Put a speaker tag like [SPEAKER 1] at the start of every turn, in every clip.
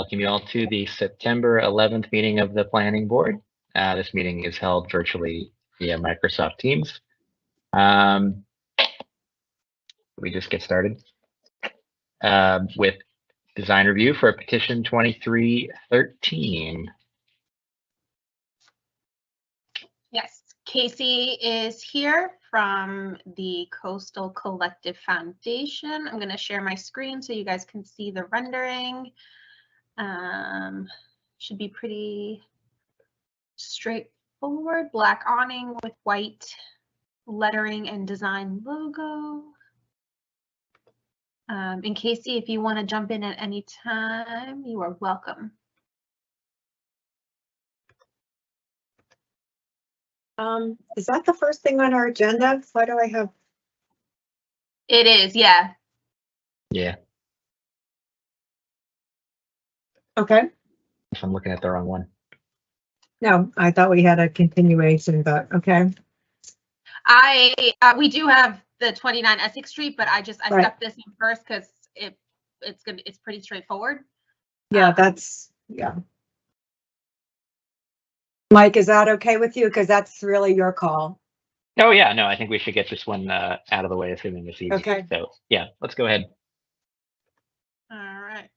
[SPEAKER 1] welcome you all to the September 11th meeting of the Planning Board. This meeting is held virtually via Microsoft Teams. We just get started with design review for Petition 2313.
[SPEAKER 2] Yes, KACY is here from the Coastal Collective Foundation. I'm going to share my screen so you guys can see the rendering. Should be pretty straightforward. Black awning with white lettering and design logo. And KACY, if you want to jump in at any time, you are welcome.
[SPEAKER 3] Is that the first thing on our agenda? Why do I have?
[SPEAKER 2] It is, yeah.
[SPEAKER 1] Yeah.
[SPEAKER 3] Okay.
[SPEAKER 1] If I'm looking at the wrong one.
[SPEAKER 3] No, I thought we had a continuation, but okay.
[SPEAKER 2] We do have the 29 Essex Street, but I
[SPEAKER 3] Right.
[SPEAKER 2] stuck this in first because it's pretty straightforward.
[SPEAKER 3] Yeah, yeah. Mike, is that okay with you? Because that's really your call.
[SPEAKER 1] Oh yeah, no, I think we should get this one out of the way, assuming it's easy.
[SPEAKER 3] Okay.
[SPEAKER 1] So yeah, let's go ahead.
[SPEAKER 2] All right.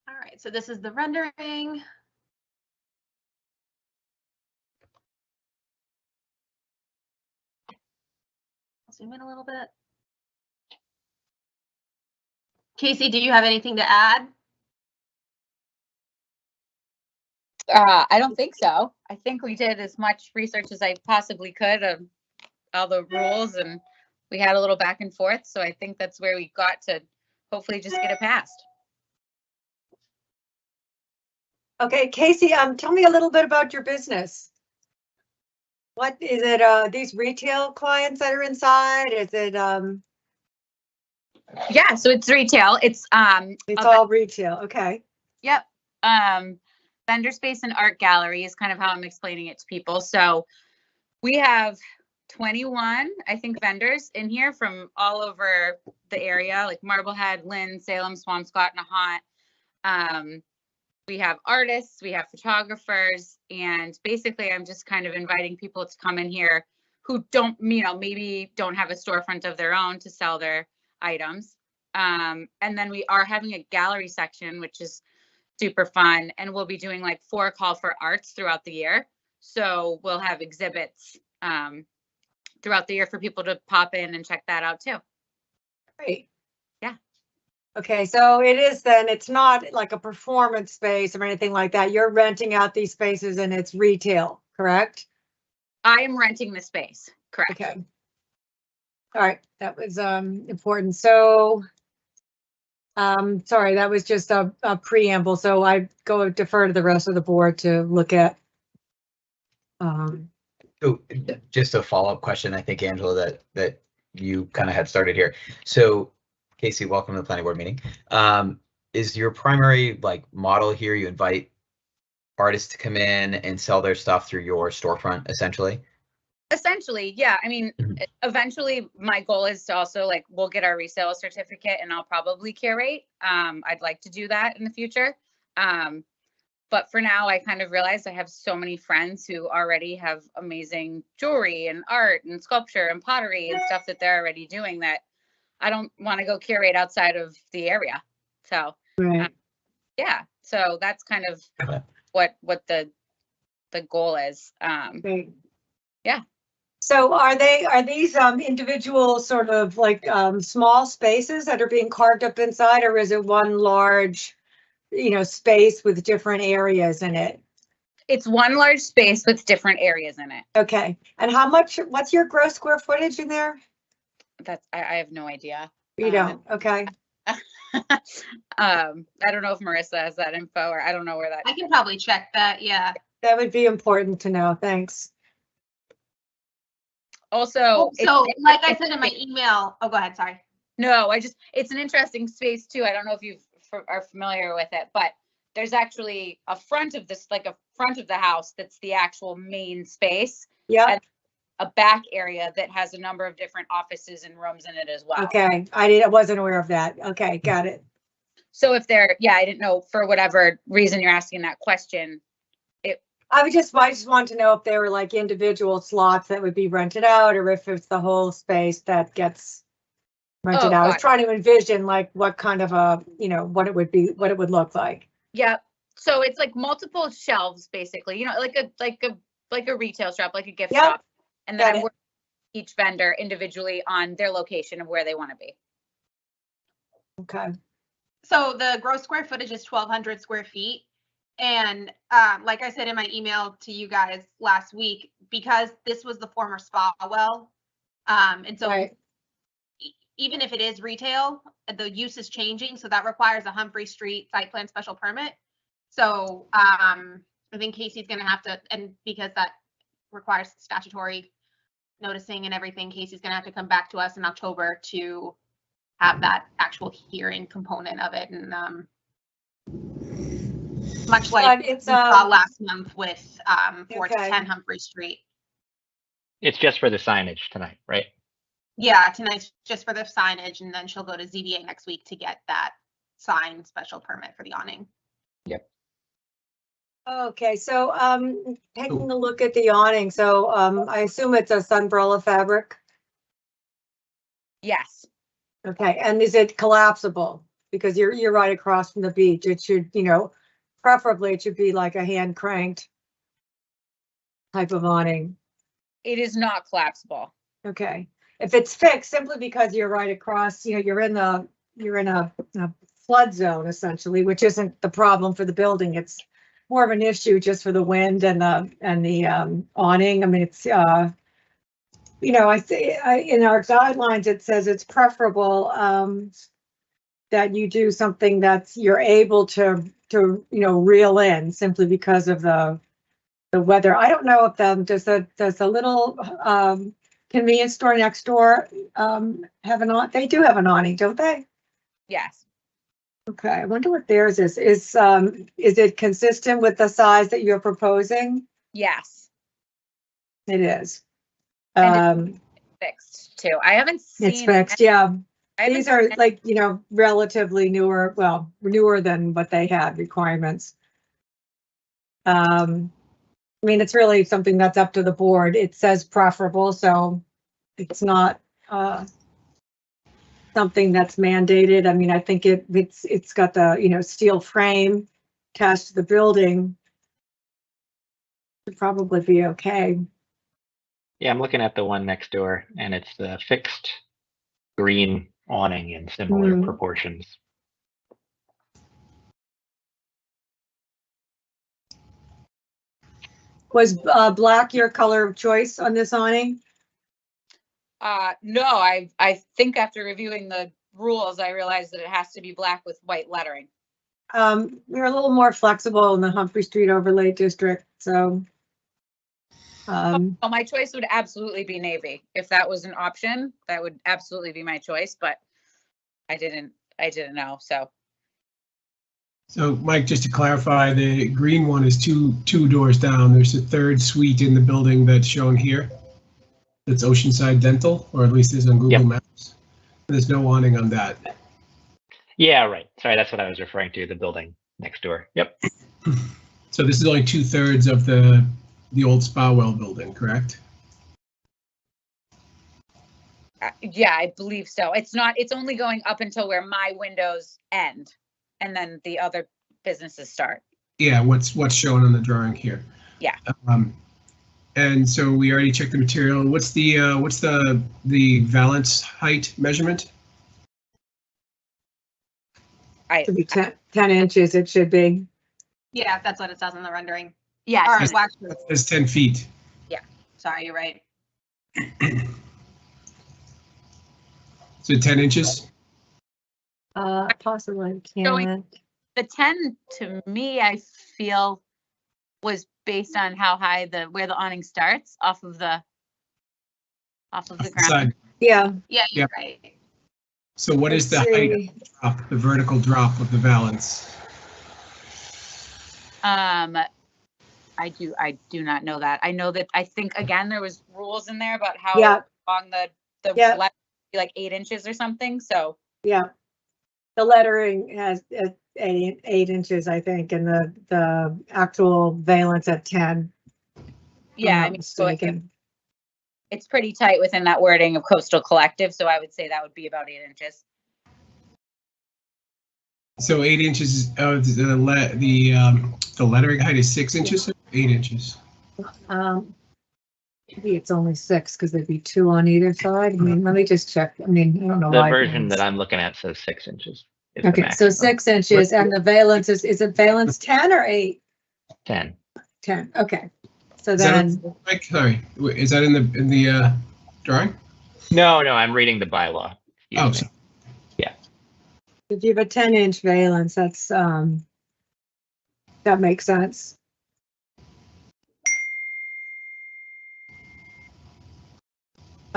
[SPEAKER 2] All right, so this is the rendering. I'll zoom in a little bit. KACY, do you have anything to add?
[SPEAKER 4] I don't think so. I think we did as much research as I possibly could of all the rules, and we had a little back and forth. So I think that's where we got to hopefully just get it passed.
[SPEAKER 3] Okay, KACY, tell me a little bit about your business. What is it? These retail clients that are inside? Is it?
[SPEAKER 4] Yeah, so it's retail. It's
[SPEAKER 3] all retail. Okay.
[SPEAKER 4] Yep. Vendor space and art gallery is kind of how I'm explaining it to people. So we have 21, I think, vendors in here from all over the area, like Marblehead, Lynn, Salem, Swampscott, Nahant. We have artists, we have photographers, and basically I'm just kind of inviting people to come in here who don't, maybe don't have a storefront of their own to sell their items. And then we are having a gallery section, which is super fun, and we'll be doing like 4 call for arts throughout the year. So we'll have exhibits throughout the year for people to pop in and check that out too.
[SPEAKER 3] Great.
[SPEAKER 4] Yeah.
[SPEAKER 3] Okay, so it's not like a performance space or anything like that. You're renting out these spaces and it's retail, correct?
[SPEAKER 4] I am renting the space, correct.
[SPEAKER 3] Okay. All right, that was important. So sorry, that was just a preamble. So I defer to the rest of the board to look at.
[SPEAKER 5] So just a follow-up question, I think, Angela, that you kind of had started here. So KACY, welcome to the planning board meeting. Is your primary model here, you invite artists to come in and sell their stuff through your storefront, essentially?
[SPEAKER 4] Essentially, yeah. I mean, eventually my goal is to also we'll get our resale certificate and I'll probably curate. I'd like to do that in the future. But for now, I kind of realized I have so many friends who already have amazing jewelry and art and sculpture and pottery and stuff that they're already doing that I don't want to go curate outside of the area. So,
[SPEAKER 3] right.
[SPEAKER 4] Yeah, so that's kind of what the goal is.
[SPEAKER 3] Great.
[SPEAKER 4] Yeah.
[SPEAKER 3] So are these individual sort of small spaces that are being carved up inside, or is it one large, space with different areas in it?
[SPEAKER 4] It's one large space with different areas in it.
[SPEAKER 3] Okay. And what's your gross square footage in there?
[SPEAKER 4] I have no idea.
[SPEAKER 3] You don't? Okay.
[SPEAKER 4] I don't know if Marissa has that info, or I don't know where that.
[SPEAKER 2] I can probably check that. Yeah.
[SPEAKER 3] That would be important to know. Thanks.
[SPEAKER 4] Also,
[SPEAKER 2] so like I said in my email, oh, go ahead. Sorry.
[SPEAKER 4] No, it's an interesting space too. I don't know if you are familiar with it, but there's actually a front of this, a front of the house that's the actual main space.
[SPEAKER 3] Yeah.
[SPEAKER 4] a back area that has a number of different offices and rooms in it as well.
[SPEAKER 3] Okay, I wasn't aware of that. Okay, got it.
[SPEAKER 4] So if they're, yeah, I didn't know for whatever reason you're asking that question.
[SPEAKER 3] I just want to know if they were like individual slots that would be rented out, or if it's the whole space that gets rented out. I was trying to envision like what kind of a, you know, what it would be, what it would look like.
[SPEAKER 4] Yeah. So it's like multiple shelves, basically, you know, like a retail shop, like a gift shop. And then I work with each vendor individually on their location of where they want to be.
[SPEAKER 3] Okay.
[SPEAKER 2] So the gross square footage is 1,200 square feet. And like I said in my email to you guys last week, because this was the former spa well, and so even if it is retail, the use is changing. So that requires a Humphrey Street site plan special permit. So I think Casey's going to have to, and because that requires statutory noticing and everything, Casey's going to have to come back to us in October to have that actual hearing component of it. And much like
[SPEAKER 3] it's
[SPEAKER 2] last month with 410 Humphrey Street.
[SPEAKER 1] It's just for the signage tonight, right?
[SPEAKER 2] Yeah, tonight's just for the signage, and then she'll go to ZBA next week to get that signed special permit for the awning.
[SPEAKER 1] Yep.
[SPEAKER 3] Okay, so taking a look at the awning, so I assume it's a sunbrella fabric.
[SPEAKER 4] Yes.
[SPEAKER 3] Okay, and is it collapsible? Because you're right across from the beach. It should, you know, preferably it should be like a hand cranked type of awning.
[SPEAKER 4] It is not collapsible.
[SPEAKER 3] Okay, if it's fixed simply because you're right across, you know, you're in a flood zone essentially, which isn't the problem for the building. It's more of an issue just for the wind and the awning. I mean, it's you know, in our guidelines it says it's preferable that you do something that's you're able to you know, reel in simply because of the weather. I don't know if does the little convenience store next door have an awning? They do have an awning, don't they?
[SPEAKER 4] Yes.
[SPEAKER 3] Okay, I wonder what theirs is. Is it consistent with the size that you're proposing?
[SPEAKER 4] Yes.
[SPEAKER 3] It is.
[SPEAKER 4] And it's fixed too. I haven't seen
[SPEAKER 3] It's fixed, yeah. These are
[SPEAKER 4] seen
[SPEAKER 3] like, you know, relatively newer, well, newer than what they had requirements. I mean, it's really something that's up to the board. It says preferable, so it's not something that's mandated. I mean, I think it's got the, you know, steel frame attached to the building. Should probably be okay.
[SPEAKER 1] Yeah, I'm looking at the one next door, and it's the fixed green awning in similar proportions.
[SPEAKER 3] Was black your color of choice on this awning?
[SPEAKER 4] No, I think after reviewing the rules, I realized that it has to be black with white lettering.
[SPEAKER 3] We're a little more flexible in the Humphrey Street overlay district, so.
[SPEAKER 4] Well, my choice would absolutely be navy. If that was an option, that would absolutely be my choice, but I didn't know, so.
[SPEAKER 6] So Mike, just to clarify, the green one is two doors down. There's a third suite in the building that's shown here. That's Oceanside Dental, or at least is on Google Maps. There's no awning on that.
[SPEAKER 1] Yeah, right. Sorry, that's what I was referring to, the building next door. Yep.
[SPEAKER 6] So this is only 2/3 of the old Spa Well building, correct?
[SPEAKER 4] Yeah, I believe so. It's only going up until where my windows end, and then the other businesses start.
[SPEAKER 6] Yeah, what's shown on the drawing here.
[SPEAKER 4] Yeah.
[SPEAKER 6] And so we already checked the material. What's the valance height measurement?
[SPEAKER 3] To be 10 inches, it should be.
[SPEAKER 2] Yeah, that's what it says in the rendering.
[SPEAKER 4] Yes.
[SPEAKER 2] All right, well, actually,
[SPEAKER 6] It's 10 feet.
[SPEAKER 2] sorry, you're right.
[SPEAKER 6] So 10 inches?
[SPEAKER 3] Possibly
[SPEAKER 4] Showing-
[SPEAKER 3] can't.
[SPEAKER 4] The 10 to me, I feel, was based on how high where the awning starts off of the ground.
[SPEAKER 6] Side.
[SPEAKER 3] Yeah.
[SPEAKER 2] Yeah, you're
[SPEAKER 6] Yeah.
[SPEAKER 2] right.
[SPEAKER 6] So what is the
[SPEAKER 3] Let's
[SPEAKER 6] height
[SPEAKER 3] see.
[SPEAKER 6] of the drop, the vertical drop of the valance?
[SPEAKER 4] I do not know that. I know that, I think, again, there was rules in there about how
[SPEAKER 3] Yeah.
[SPEAKER 4] long the
[SPEAKER 3] Yeah.
[SPEAKER 4] letter, like 8 inches or something, so.
[SPEAKER 3] Yeah. The lettering has 8 inches, I think, and the actual valance at 10.
[SPEAKER 4] Yeah,
[SPEAKER 3] I'm
[SPEAKER 4] I
[SPEAKER 3] not
[SPEAKER 4] mean, so
[SPEAKER 3] mistaken.
[SPEAKER 4] it's pretty tight within that wording of coastal collective, so I would say that would be about 8 inches.
[SPEAKER 6] So 8 inches of the lettering height is 6 inches, 8 inches.
[SPEAKER 3] Maybe it's only 6 because there'd be 2 on either side. I mean, let me just check. I mean, I don't know
[SPEAKER 1] The
[SPEAKER 3] why.
[SPEAKER 1] version that I'm looking at says 6 inches. Is the
[SPEAKER 3] Okay, so
[SPEAKER 1] maximum.
[SPEAKER 3] 6 inches, and the valance is it valance 10 or 8?
[SPEAKER 1] 10.
[SPEAKER 3] 10. Okay. So
[SPEAKER 6] Is that
[SPEAKER 3] then,
[SPEAKER 6] Mike, sorry, is that in the drawing?
[SPEAKER 1] No, I'm reading the bylaw. Excuse
[SPEAKER 6] Oh,
[SPEAKER 1] me.
[SPEAKER 6] so
[SPEAKER 3] if you have a 10-inch valance, that's that makes sense.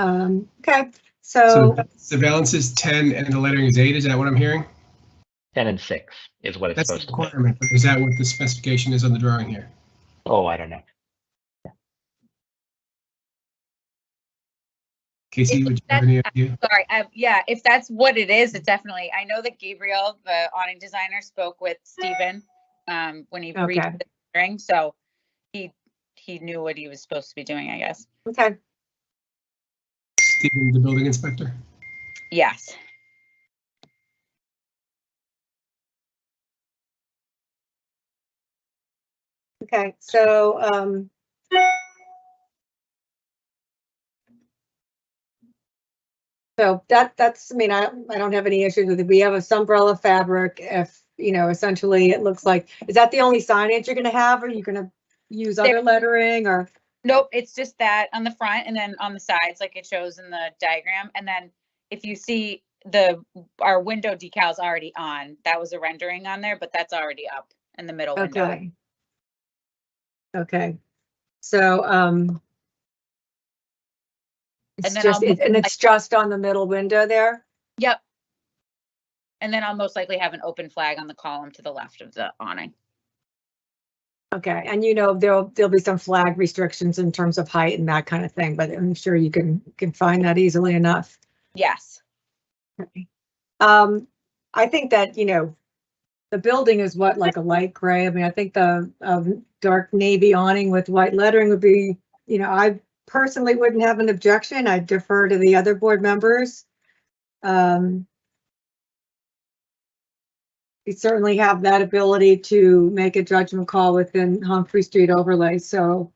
[SPEAKER 3] Okay,
[SPEAKER 6] so
[SPEAKER 3] so
[SPEAKER 6] the balance is 10 and the lettering is 8. Is that what I'm hearing?
[SPEAKER 1] 10 and 6 is what it's
[SPEAKER 6] That's the
[SPEAKER 1] supposed to be.
[SPEAKER 6] requirement. But is that what the specification is on the drawing here?
[SPEAKER 1] Oh, I don't know.
[SPEAKER 6] Casey, would you have any idea?
[SPEAKER 4] Sorry, yeah, if that's what it is, it definitely, I know that Gabriel, the awning designer, spoke with Stephen when he reached
[SPEAKER 3] Okay.
[SPEAKER 4] the hearing, so he knew what he was supposed to be doing, I guess.
[SPEAKER 3] okay,
[SPEAKER 6] Stephen, the building inspector.
[SPEAKER 4] Yes.
[SPEAKER 3] okay, so so that's, I mean, I don't have any issues with it. We have a sunbrella fabric. If, you know, essentially it looks like, is that the only signage you're gonna have? Or are you gonna use other lettering or?
[SPEAKER 4] Nope, it's just that on the front and then on the sides, like it shows in the diagram. And then if you see our window decals already on, that was a rendering on there, but that's already up in the middle window.
[SPEAKER 3] Okay. Okay, so it's
[SPEAKER 4] then
[SPEAKER 3] just,
[SPEAKER 4] I'll-
[SPEAKER 3] and it's just on the middle window there?
[SPEAKER 4] Yep. And then I'll most likely have an open flag on the column to the left of the awning.
[SPEAKER 3] Okay, and you know, there'll be some flag restrictions in terms of height and that kind of thing, but I'm sure you can find that easily enough.
[SPEAKER 4] Yes.
[SPEAKER 3] Okay. I think that, you know, the building is what, like a light gray. I mean, I think the dark navy awning with white lettering would be, you know, I personally wouldn't have an objection. I'd defer to the other board members. We certainly have that ability to make a judgment call within Humphrey Street overlay. So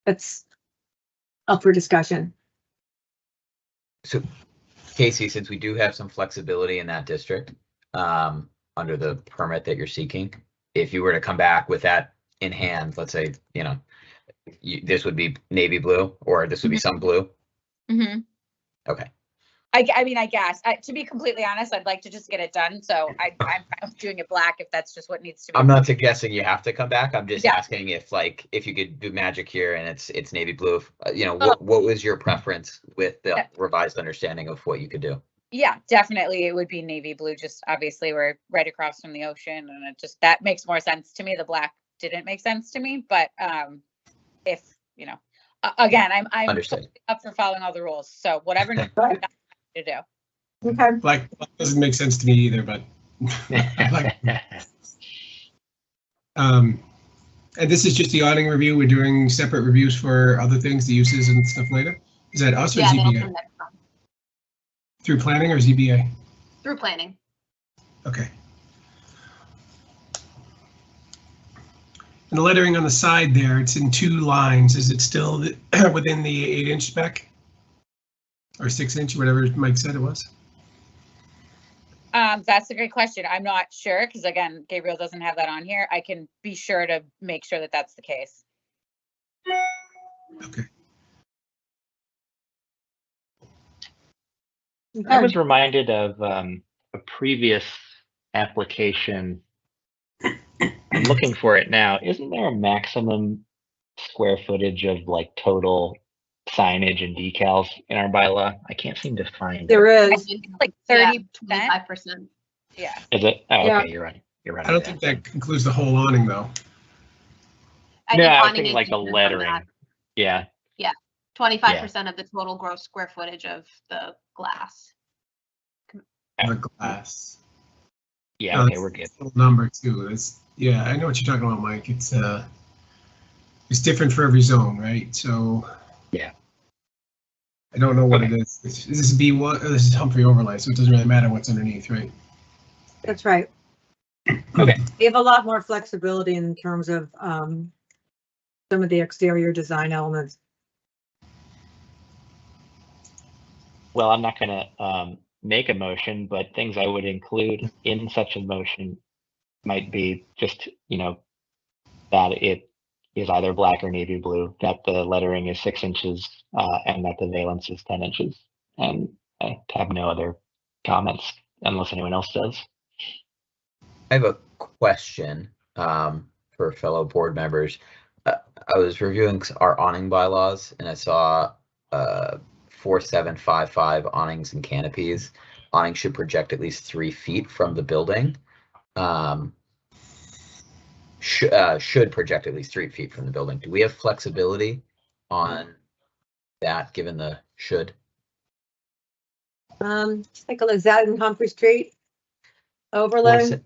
[SPEAKER 3] that's up for discussion.
[SPEAKER 5] So, Casey, since we do have some flexibility in that district, under the permit that you're seeking, if you were to come back with that in hand, let's say, you know, this would be navy blue, or this would be some blue.
[SPEAKER 4] Mm-hmm.
[SPEAKER 5] Okay.
[SPEAKER 4] I mean, I guess, to be completely honest, I'd like to just get it done. So I'm fine with doing it black if that's just what needs to be.
[SPEAKER 5] I'm not suggesting you have to come back. I'm just
[SPEAKER 4] Yeah.
[SPEAKER 5] asking if you could do magic here and it's navy blue. You know,
[SPEAKER 4] Oh.
[SPEAKER 5] what was your preference with the revised understanding of what you could do?
[SPEAKER 4] Yeah, definitely. It would be navy blue. Just obviously we're right across from the ocean, and it just, that makes more sense to me. The black didn't make sense to me, but if, you know, again, I'm
[SPEAKER 5] Understood.
[SPEAKER 4] up for following all the rules. So whatever needs to be done, to do.
[SPEAKER 3] Okay.
[SPEAKER 6] Black doesn't make sense to me either, but and this is just the awning review. We're doing separate reviews for other things, the uses and stuff later. Is that us or
[SPEAKER 2] Yeah, that'll
[SPEAKER 6] ZBA?
[SPEAKER 2] come next month.
[SPEAKER 6] Through planning or ZBA?
[SPEAKER 2] Through planning.
[SPEAKER 6] Okay. And the lettering on the side there, it's in 2 lines. Is it still within the 8-inch spec? Or 6-inch, whatever Mike said it was?
[SPEAKER 4] That's a great question. I'm not sure, because again, Gabriel doesn't have that on here. I can be sure to make sure that that's the case.
[SPEAKER 6] Okay.
[SPEAKER 1] I was reminded of a previous application. I'm looking for it now. Isn't there a maximum square footage of like total signage and decals in our bylaw? I can't seem to find
[SPEAKER 3] There
[SPEAKER 1] it.
[SPEAKER 3] is.
[SPEAKER 4] Like
[SPEAKER 2] Yeah,
[SPEAKER 4] 30%.
[SPEAKER 2] 25%.
[SPEAKER 4] Yeah.
[SPEAKER 1] Is it? Oh,
[SPEAKER 3] Yeah.
[SPEAKER 1] okay, you're right. You're right.
[SPEAKER 6] I don't think that includes the whole awning though.
[SPEAKER 1] No, I was
[SPEAKER 2] awning
[SPEAKER 1] thinking
[SPEAKER 2] is
[SPEAKER 1] like the
[SPEAKER 2] different from
[SPEAKER 1] lettering.
[SPEAKER 2] that.
[SPEAKER 1] Yeah,
[SPEAKER 2] 25% of the total gross square footage of the glass.
[SPEAKER 6] The glass.
[SPEAKER 1] yeah,
[SPEAKER 6] No,
[SPEAKER 1] okay,
[SPEAKER 6] it's
[SPEAKER 1] we're good.
[SPEAKER 6] a little number too. It's, yeah, I know what you're talking about, Mike. It's different for every zone, right? So
[SPEAKER 1] Yeah.
[SPEAKER 6] I don't know what
[SPEAKER 1] Okay.
[SPEAKER 6] it is. This is B1, this is Humphrey overlay, so it doesn't really matter what's underneath, right?
[SPEAKER 3] That's right.
[SPEAKER 1] Okay.
[SPEAKER 3] We have a lot more flexibility in terms of some of the exterior design elements.
[SPEAKER 1] Well, I'm not gonna make a motion, but things I would include in such a motion might be just, that it is either black or navy blue, that the lettering is 6 inches, and that the valence is 10 inches. And I have no other comments unless anyone else does.
[SPEAKER 5] I have a question for fellow board members. I was reviewing our awning bylaws and I saw 4755 awnings and canopies. Awnings should project at least 3 feet from the building. Should project at least 3 feet from the building. Do we have flexibility on that given the should?
[SPEAKER 3] Take a look. Is that in Humphrey Street overlay?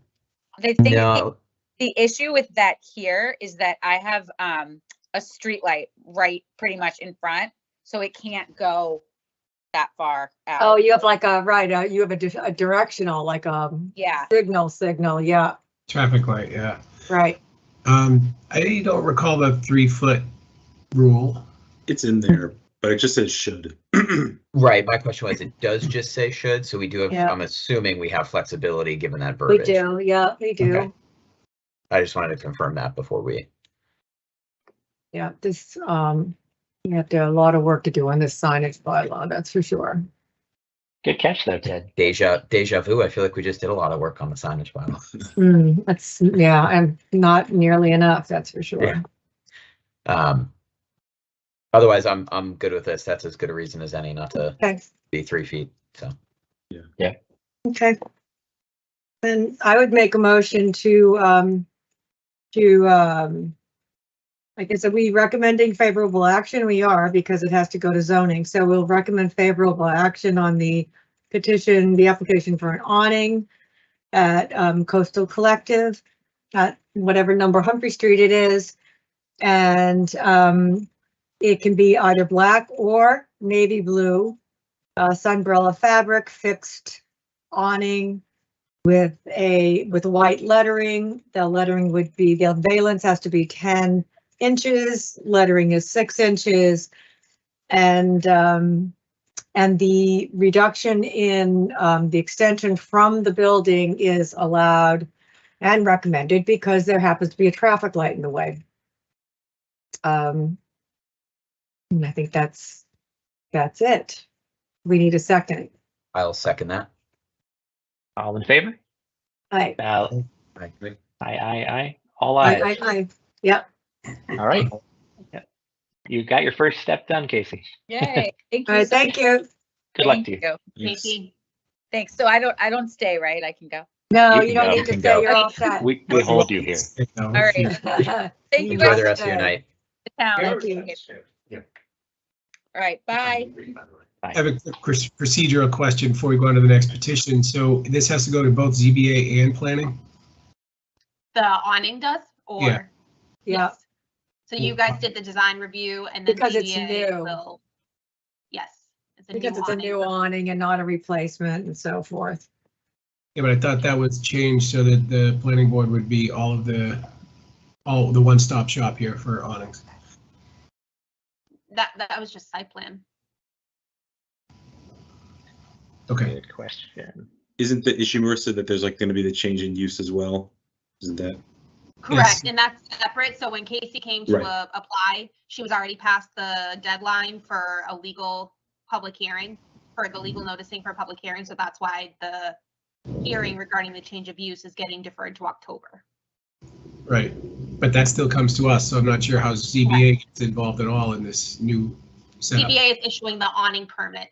[SPEAKER 4] The thing,
[SPEAKER 5] No,
[SPEAKER 4] the issue with that here is that I have a street light right pretty much in front, so it can't go that far out.
[SPEAKER 3] Oh, you have like a, right, you have a directional, like
[SPEAKER 4] Yeah.
[SPEAKER 3] signal, yeah,
[SPEAKER 6] Traffic light, yeah.
[SPEAKER 3] right.
[SPEAKER 6] I don't recall the 3-foot rule.
[SPEAKER 7] It's in there, but it just says should.
[SPEAKER 5] right. My question was, it does just say should, so we do have,
[SPEAKER 3] Yeah.
[SPEAKER 5] I'm assuming we have flexibility given that
[SPEAKER 3] We
[SPEAKER 5] verbiage.
[SPEAKER 3] do, yeah, we do.
[SPEAKER 6] Okay.
[SPEAKER 5] I just wanted to confirm that before we.
[SPEAKER 3] Yeah, this, you have to a lot of work to do on this signage bylaw, that's for sure.
[SPEAKER 1] Good catch though, Ted.
[SPEAKER 5] Deja vu. I feel like we just did a lot of work on the signage bylaw.
[SPEAKER 3] That's, yeah, and not nearly enough, that's for sure.
[SPEAKER 5] Yeah. Otherwise, I'm good with this. That's as good a reason as any not to
[SPEAKER 3] Okay,
[SPEAKER 5] be 3 feet. So
[SPEAKER 3] okay. Then I would make a motion to, I guess, are we recommending favorable action? We are, because it has to go to zoning. So we'll recommend favorable action on the petition, the application for an awning at Coastal Collective at whatever number Humphrey Street it is. And it can be either black or navy blue, sunbrella fabric, fixed awning with white lettering. The lettering would be, the valance has to be 10 inches, lettering is 6 inches, and the reduction in the extension from the building is allowed and recommended because there happens to be a traffic light in the way. And I think that's it. We need a second.
[SPEAKER 5] I'll second that.
[SPEAKER 1] All in favor?
[SPEAKER 3] Aye.
[SPEAKER 1] Aye. All ayes.
[SPEAKER 3] Aye. Yep.
[SPEAKER 1] All right. Yeah. You got your first step done, Casey.
[SPEAKER 4] Yay. Thank
[SPEAKER 3] All
[SPEAKER 4] you.
[SPEAKER 3] right, thank you.
[SPEAKER 1] Good luck to you.
[SPEAKER 7] Yes.
[SPEAKER 2] Maybe.
[SPEAKER 4] Thanks. So I don't stay, right? I can go.
[SPEAKER 3] No,
[SPEAKER 1] You
[SPEAKER 3] you
[SPEAKER 1] can
[SPEAKER 3] don't
[SPEAKER 1] go.
[SPEAKER 3] need
[SPEAKER 5] You
[SPEAKER 3] to
[SPEAKER 5] can
[SPEAKER 3] say
[SPEAKER 5] go.
[SPEAKER 3] you're all set.
[SPEAKER 1] We hold you here.
[SPEAKER 6] All
[SPEAKER 4] right. Thank you
[SPEAKER 5] Enjoy
[SPEAKER 4] guys.
[SPEAKER 5] the rest of your night.
[SPEAKER 4] The town.
[SPEAKER 3] Thank you.
[SPEAKER 4] All right. Bye.
[SPEAKER 6] I have a quick procedural question before we go on to the next petition. So this has to go to both ZBA and planning?
[SPEAKER 2] The awning does, or?
[SPEAKER 6] Yeah.
[SPEAKER 3] Yeah.
[SPEAKER 2] Yes. So you guys did the design review and then
[SPEAKER 3] Because it's
[SPEAKER 2] ZBA
[SPEAKER 3] new.
[SPEAKER 2] will. Yes.
[SPEAKER 3] Because it's a new awning and not a replacement and so forth.
[SPEAKER 6] Yeah, but I thought that was changed so that the planning board would be all the one-stop shop here for awnings.
[SPEAKER 2] That was just site plan.
[SPEAKER 6] Okay.
[SPEAKER 1] Good question.
[SPEAKER 7] Isn't the issue, Marissa, that there's like going to be the change in use as well? Isn't that?
[SPEAKER 2] Correct, and that's separate. So when Casey came to
[SPEAKER 7] Right.
[SPEAKER 2] apply, she was already past the deadline for a legal public hearing, for the legal noticing for a public hearing. So that's why the hearing regarding the change of use is getting deferred to October.
[SPEAKER 6] Right, but that still comes to us, so I'm not sure how ZBA gets involved at all in this new setup.
[SPEAKER 2] ZBA is issuing the awning permit.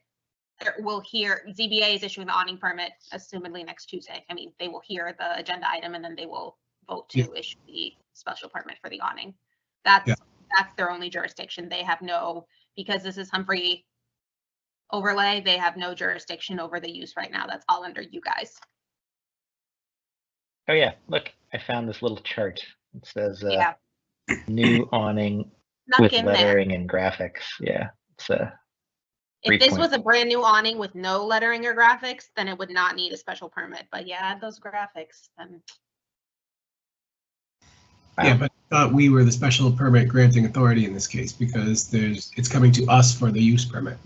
[SPEAKER 2] ZBA is issuing the awning permit, assumedly next Tuesday. I mean, they will hear the agenda item and then they will vote to issue the special permit for the awning. That's
[SPEAKER 6] Yeah.
[SPEAKER 2] that's their only jurisdiction. They have no, because this is Humphrey overlay, they have no jurisdiction over the use right now. That's all under you guys.
[SPEAKER 1] Oh yeah, look, I found this little chart. It says
[SPEAKER 2] Yeah,
[SPEAKER 1] new awning
[SPEAKER 2] snuck
[SPEAKER 1] with
[SPEAKER 2] in there.
[SPEAKER 1] lettering and graphics. Yeah, it's
[SPEAKER 2] If this was a
[SPEAKER 1] 3.4.
[SPEAKER 2] brand new awning with no lettering or graphics, then it would not need a special permit. But yeah, add those graphics. And
[SPEAKER 6] Yeah, but I thought we were the special permit granting authority in this case because it's coming to us for the use permit.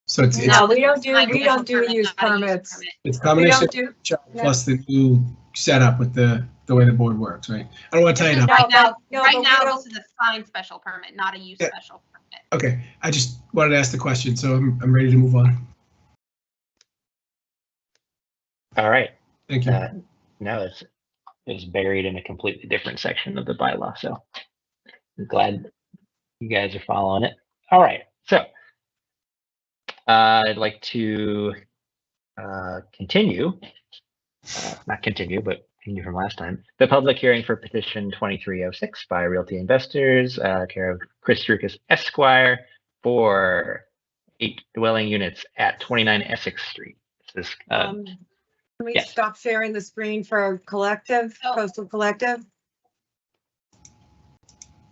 [SPEAKER 6] So it's
[SPEAKER 2] No,
[SPEAKER 3] we don't do
[SPEAKER 2] Not a special
[SPEAKER 3] use
[SPEAKER 2] permit, not a use
[SPEAKER 3] permits.
[SPEAKER 2] permit.
[SPEAKER 6] it's
[SPEAKER 3] We
[SPEAKER 6] combination
[SPEAKER 3] don't do,
[SPEAKER 6] plus the new setup with the way the board works, right? I don't want to tie it up.
[SPEAKER 2] Right now,
[SPEAKER 3] no,
[SPEAKER 2] right
[SPEAKER 3] but we
[SPEAKER 2] now,
[SPEAKER 3] don't-
[SPEAKER 2] this is a signed special permit, not a use
[SPEAKER 6] Yeah.
[SPEAKER 2] special permit.
[SPEAKER 6] Okay, I just wanted to ask the question, so I'm ready to move on.
[SPEAKER 1] All right.
[SPEAKER 6] Thank you.
[SPEAKER 1] No, it's buried in a completely different section of the bylaw, so I'm glad you guys are following it. All right, so I'd like to continue, not continue, but continue from last time. The public hearing for petition 2306 by Realty Investors, care of Chris Drucas Esquire, for 8 dwelling units at 29 Essex Street. This is
[SPEAKER 3] can we
[SPEAKER 1] yes.
[SPEAKER 3] stop sharing the screen for collective,
[SPEAKER 2] Oh.
[SPEAKER 3] coastal collective?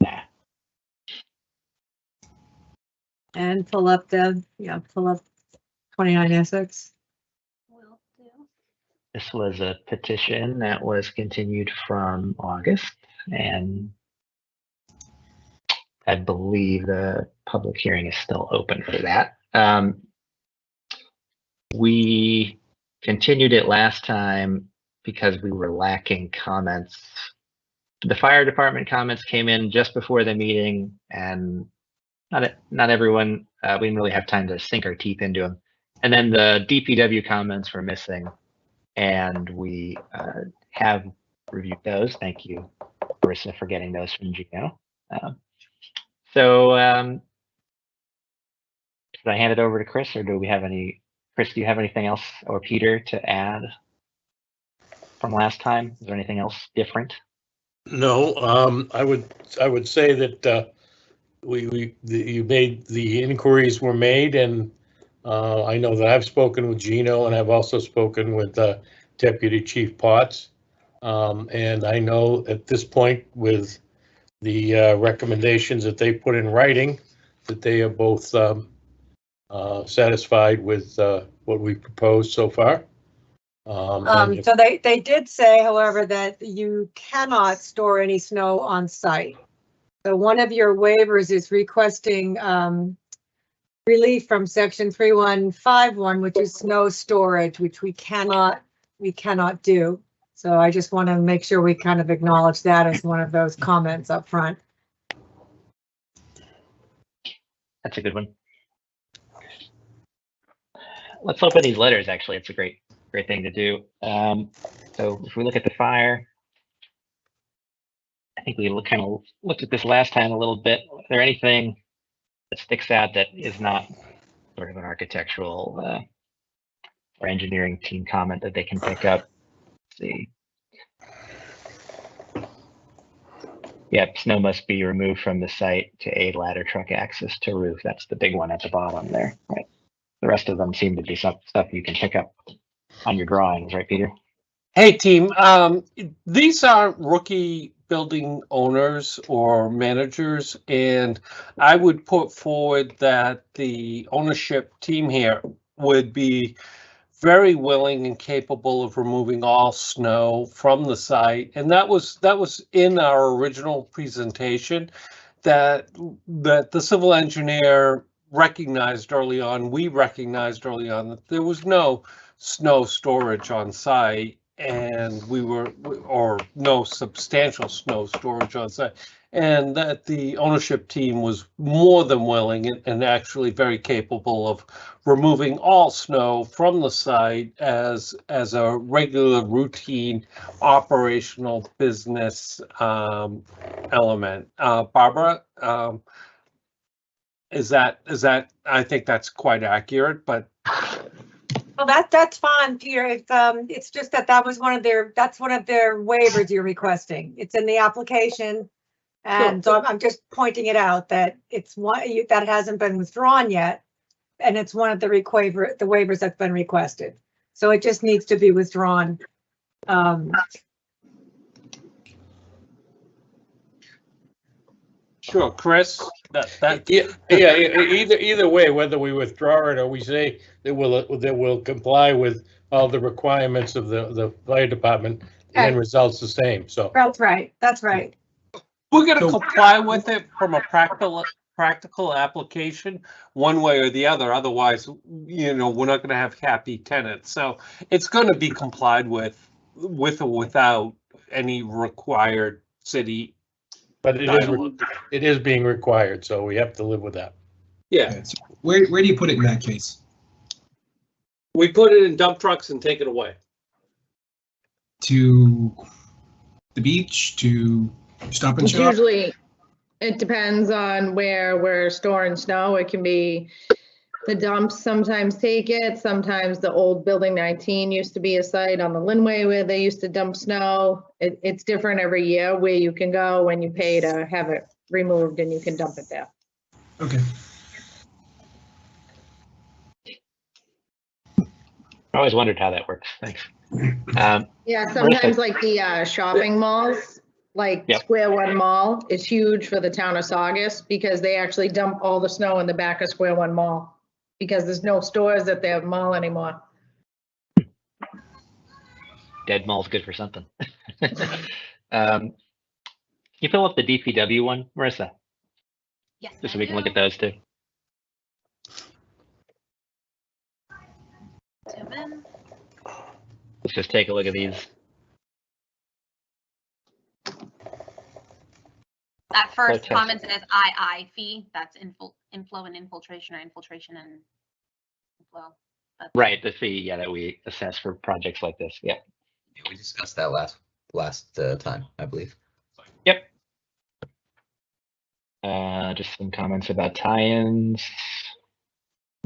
[SPEAKER 1] nah,
[SPEAKER 3] And pull up 29 Essex.
[SPEAKER 2] Will do.
[SPEAKER 1] this was a petition that was continued from August, and I believe the public hearing is still open for that. We continued it last time because we were lacking comments. The fire department comments came in just before the meeting, and not everyone, we didn't really have time to sink our teeth into them. And then the DPW comments were missing, and we have reviewed those. Thank you, Marissa, for getting those from Gino. So should I hand it over to Chris, or do we have any? Chris, do you have anything else, or Peter, to add from last time? Is there anything else different?
[SPEAKER 8] No, I would say that you made the inquiries were made, and I know that I've spoken with Gino, and I've also spoken with Deputy Chief Potts, and I know at this point with the recommendations that they put in writing that they are both satisfied with what we proposed so far. And
[SPEAKER 3] So they did say, however, that you cannot store any snow on site. So one of your waivers is requesting relief from section 3151, which is snow storage, which we cannot do. So I just want to make sure we kind of acknowledge that as one of those comments up front.
[SPEAKER 1] That's a good one. Let's open these letters. Actually, it's a great thing to do. So if we look at the fire, I think we kind of looked at this last time a little bit. Is there anything that sticks out that is not sort of an architectural or engineering team comment that they can pick up? Let's see. Yep, snow must be removed from the site to aid ladder truck access to roof. That's the big one at the bottom there, right? The rest of them seem to be stuff you can pick up on your drawings, right, Peter?
[SPEAKER 9] Hey, team. These aren't rookie building owners or managers, and I would put forward that the ownership team here would be very willing and capable of removing all snow from the site, and that was in our original presentation that the civil engineer recognized early on. We recognized early on that there was no snow storage on site, and or no substantial snow storage on site, and that the ownership team was more than willing and actually very capable of removing all snow from the site as a regular routine operational business element. Barbara, is that I think that's quite accurate, but
[SPEAKER 3] Well, that's fine, Peter. It's just that's one of their waivers you're requesting. It's in the application. And so I'm just pointing it out that it's one that hasn't been withdrawn yet. And it's one of the waivers that's been requested. So it just needs to be withdrawn.
[SPEAKER 9] Sure, Chris. Either way, whether we withdraw it or we say that will comply with all the requirements of the fire department, the end result's the same. So
[SPEAKER 3] That's right. That's right.
[SPEAKER 9] we're going to comply with it from a practical application, one way or the other. Otherwise, we're not going to have happy tenants. So it's going to be complied with or without any required city.
[SPEAKER 8] But it is being required, so we have to live with that.
[SPEAKER 10] Yeah,
[SPEAKER 6] So where do you put it in that case?
[SPEAKER 10] we put it in dump trucks and take it away.
[SPEAKER 6] To the beach, to Stop and Shop?
[SPEAKER 11] Usually, it depends on where we're storing snow. It can be the dumps sometimes take it. Sometimes the old Building 19 used to be a site on the Linway where they used to dump snow. It's different every year where you can go when you pay to have it removed and you can dump it there.
[SPEAKER 6] Okay.
[SPEAKER 1] I always wondered how that works. Thanks.
[SPEAKER 11] Yeah, sometimes like the shopping malls, like
[SPEAKER 1] Yep.
[SPEAKER 11] Square One Mall is huge for the town of Saugus because they actually dump all the snow in the back of Square One Mall because there's no stores at their mall anymore.
[SPEAKER 1] Dead mall's good for something. Can you fill up the DPW one, Marissa?
[SPEAKER 2] Yes.
[SPEAKER 1] Just so
[SPEAKER 2] I
[SPEAKER 1] we can look
[SPEAKER 2] do.
[SPEAKER 1] at those too.
[SPEAKER 2] Zoom in.
[SPEAKER 1] Let's just take a look at these.
[SPEAKER 2] That first
[SPEAKER 1] Protest.
[SPEAKER 2] comment says II fee. That's inflow and infiltration, or infiltration and inflow.
[SPEAKER 1] Right, the fee, yeah, that we assess for projects like this. Yeah.
[SPEAKER 5] Yeah, we discussed that last time, I believe.
[SPEAKER 1] Yep. Just some comments about tie-ins,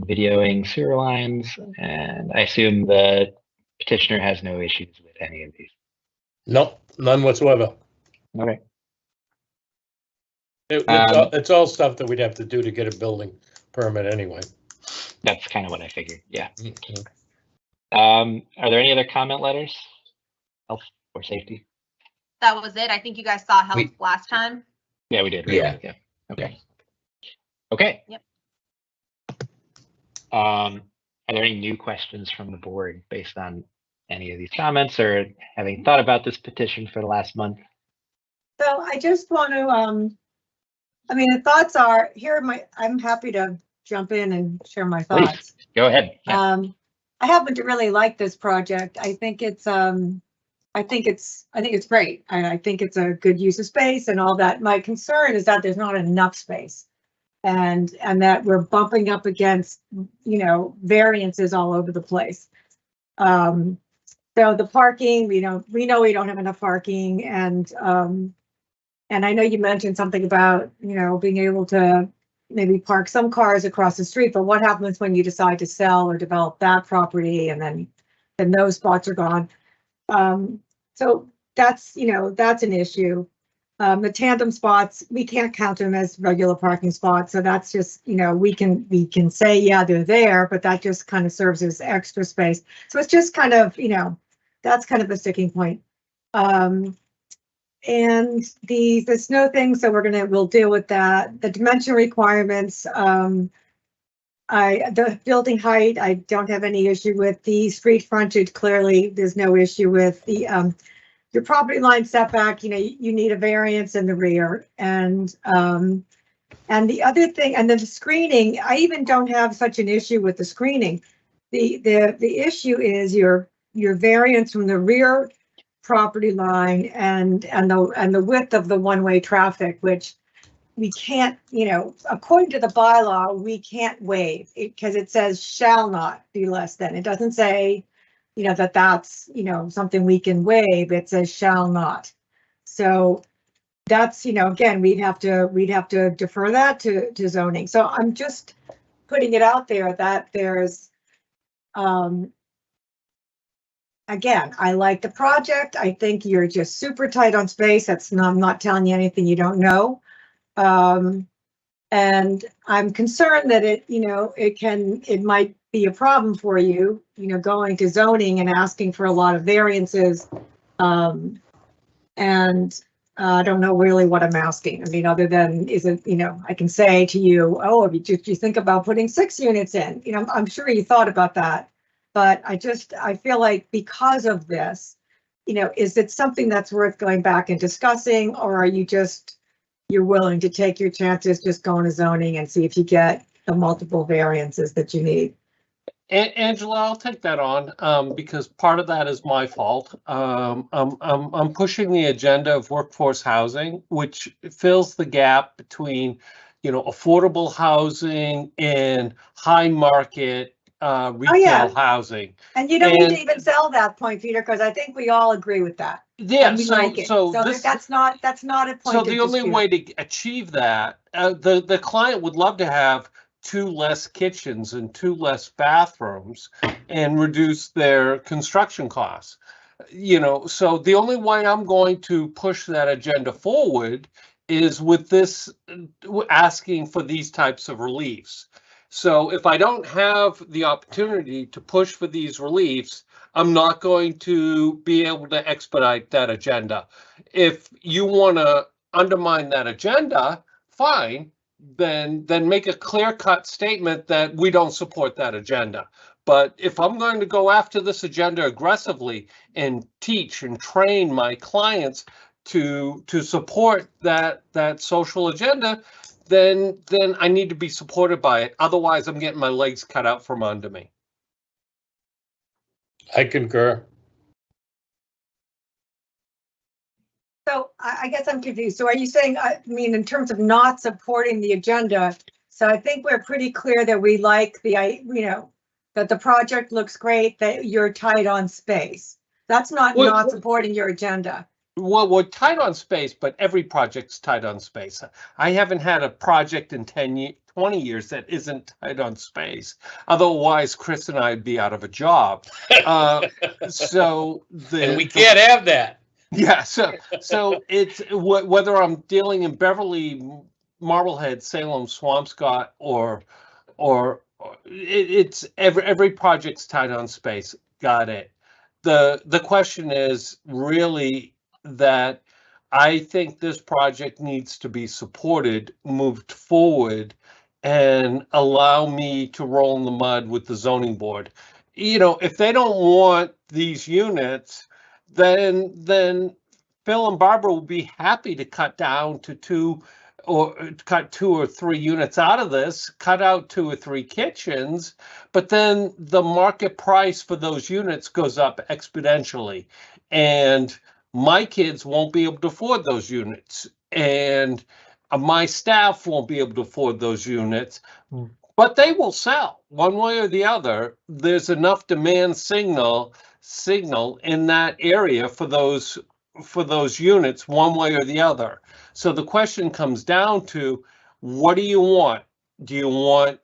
[SPEAKER 1] videoing sewer lines, and I assume the petitioner has no issues with any of these.
[SPEAKER 8] Nope, none whatsoever.
[SPEAKER 1] Okay.
[SPEAKER 8] It's all stuff that we'd have to do to get a building permit anyway.
[SPEAKER 1] That's kind of what I figured. Yeah.
[SPEAKER 5] Mhm.
[SPEAKER 1] Are there any other comment letters? Health or safety?
[SPEAKER 2] That was it. I think you guys saw health
[SPEAKER 5] We-
[SPEAKER 2] last time.
[SPEAKER 1] Yeah, we did. Right?
[SPEAKER 5] Yeah.
[SPEAKER 1] Okay. Okay.
[SPEAKER 2] Yep.
[SPEAKER 1] Are there any new questions from the board based on any of these comments or having thought about this petition for the last month?
[SPEAKER 3] So I just want to, I mean, the thoughts are here. I'm happy to jump in and share my
[SPEAKER 1] Please.
[SPEAKER 3] thoughts.
[SPEAKER 1] Go ahead. Yeah.
[SPEAKER 3] I happen to really like this project. I think it's great. I think it's a good use of space and all that. My concern is that there's not enough space and that we're bumping up against, variances all over the place. So the parking, we know we don't have enough parking and I know you mentioned something about, being able to maybe park some cars across the street, but what happens when you decide to sell or develop that property and then those spots are gone? So that's an issue. The tandem spots, we can't count them as regular parking spots. So that's just, we can say, yeah, they're there, but that just kind of serves as extra space. So it's just kind of, that's kind of a sticking point. And the snow thing, so we'll deal with that. The dimension requirements, the building height, I don't have any issue with. The street frontage, clearly, there's no issue with. The your property line setback, you need a variance in the rear. And the other thing, and then the screening, I even don't have such an issue with the screening. The issue is your variance from the rear property line and the width of the one-way traffic, which we can't, according to the bylaw, we can't waive it because it says shall not be less than. It doesn't say, that's, something we can waive. It says shall not. So that's, again, we'd have to defer that to zoning. So I'm just putting it out there that there's again, I like the project. I think you're just super tight on space. I'm not telling you anything you don't know. And I'm concerned that it might be a problem for you, going to zoning and asking for a lot of variances. And I don't know really what I'm asking. I mean, other than, I can say to you, oh, if you think about putting 6 units in, I'm sure you thought about that. But I feel like because of this, is it something that's worth going back and discussing, or are you're willing to take your chances, just going to zoning and see if you get the multiple variances that you need?
[SPEAKER 9] Angela, I'll take that on because part of that is my fault. I'm pushing the agenda of workforce housing, which fills the gap between, affordable housing and high market retail housing.
[SPEAKER 3] And you don't need to even sell that point, Peter, because I think we all agree with that.
[SPEAKER 9] Yeah,
[SPEAKER 3] and we
[SPEAKER 9] so,
[SPEAKER 3] like it.
[SPEAKER 9] so
[SPEAKER 3] that's not a point.
[SPEAKER 9] So the only way to achieve that, the client would love to have 2 less kitchens and 2 less bathrooms and reduce their construction costs. So the only way I'm going to push that agenda forward is with this asking for these types of reliefs. So if I don't have the opportunity to push for these reliefs, I'm not going to be able to expedite that agenda. If you want to undermine that agenda, fine. Then make a clear-cut statement that we don't support that agenda. But if I'm going to go after this agenda aggressively and teach and train my clients to support that social agenda, then I need to be supported by it. Otherwise, I'm getting my legs cut out from under me.
[SPEAKER 8] I concur.
[SPEAKER 3] So I guess I'm confused. So are you saying, in terms of not supporting the agenda, so I think we're pretty clear that we like that the project looks great, that you're tight on space. That's not supporting your agenda.
[SPEAKER 9] Well, we're tight on space, but every project's tight on space. I haven't had a project in 20 years that isn't tight on space. Otherwise, Chris and I'd be out of a job. And we
[SPEAKER 8] can't have that.
[SPEAKER 9] Yeah, so it's whether I'm dealing in Beverly, Marblehead, Salem, Swampscott, or it's every project's tied on space. Got it. The question is really that I think this project needs to be supported, moved forward, and allow me to roll in the mud with the zoning board. If they don't want these units, then Phil and Barbara will be happy to cut down to 2 or 3 units out of this, cut out 2 or 3 kitchens, but then the market price for those units goes up exponentially. And my kids won't be able to afford those units. And my staff won't be able to afford those units. But they will sell one way or the other. There's enough demand signal in that area for those units one way or the other. So the question comes down to, what do you want? Do you want,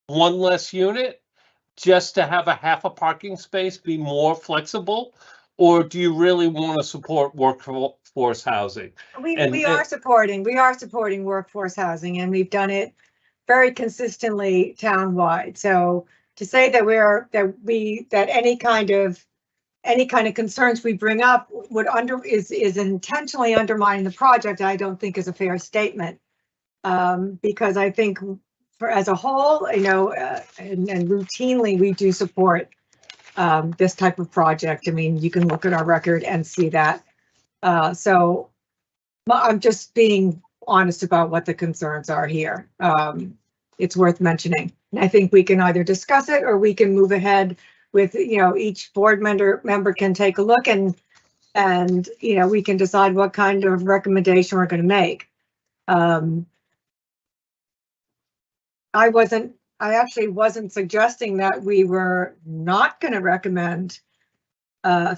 [SPEAKER 9] 1 less unit just to have a half a parking space be more flexible? Or do you really want to support workforce housing?
[SPEAKER 3] We are supporting workforce housing, and we've done it very consistently townwide. So to say that any kind of concerns we bring up is intentionally undermining the project, I don't think is a fair statement. Because I think as a whole, and routinely we do support this type of project. I mean, you can look at our record and see that. So I'm just being honest about what the concerns are here. It's worth mentioning. And I think we can either discuss it or we can move ahead with, each board member can take a look and we can decide what kind of recommendation we're going to make. I actually wasn't suggesting that we were not going to recommend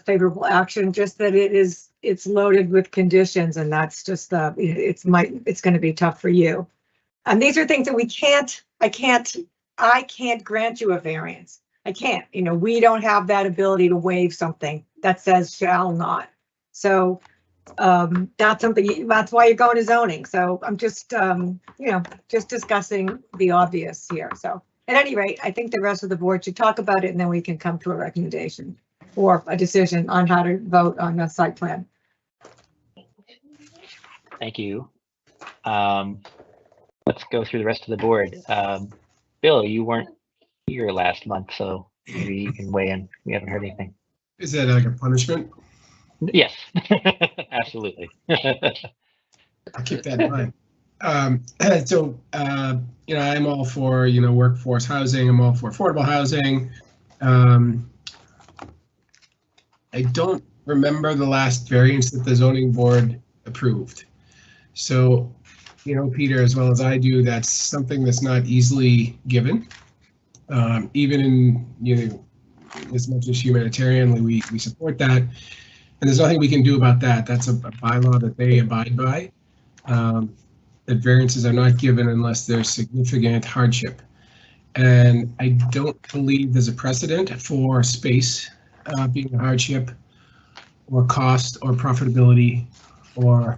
[SPEAKER 3] favorable action, just that it's loaded with conditions, and that's just it's going to be tough for you. And these are things that I can't grant you a variance. I can't, we don't have that ability to waive something that says shall not. So that's something, that's why you're going to zoning. So I'm just, just discussing the obvious here. So at any rate, I think the rest of the board should talk about it and then we can come to a recommendation or a decision on how to vote on the site plan.
[SPEAKER 1] Thank you. Let's go through the rest of the board. Bill, you weren't here last month, so maybe you can weigh in. We haven't heard anything.
[SPEAKER 6] Is that like a punishment?
[SPEAKER 1] Yes, absolutely.
[SPEAKER 6] I'll keep that in mind. So, I'm all for, workforce housing. I'm all for affordable housing. I don't remember the last variance that the zoning board approved. So, Peter, as well as I do, that's something that's not easily given. Even in, as much as humanitarianly, we support that. And there's nothing we can do about that. That's a bylaw that they abide by. That variances are not given unless there's significant hardship. And I don't believe there's a precedent for space being a hardship, or cost, or profitability, or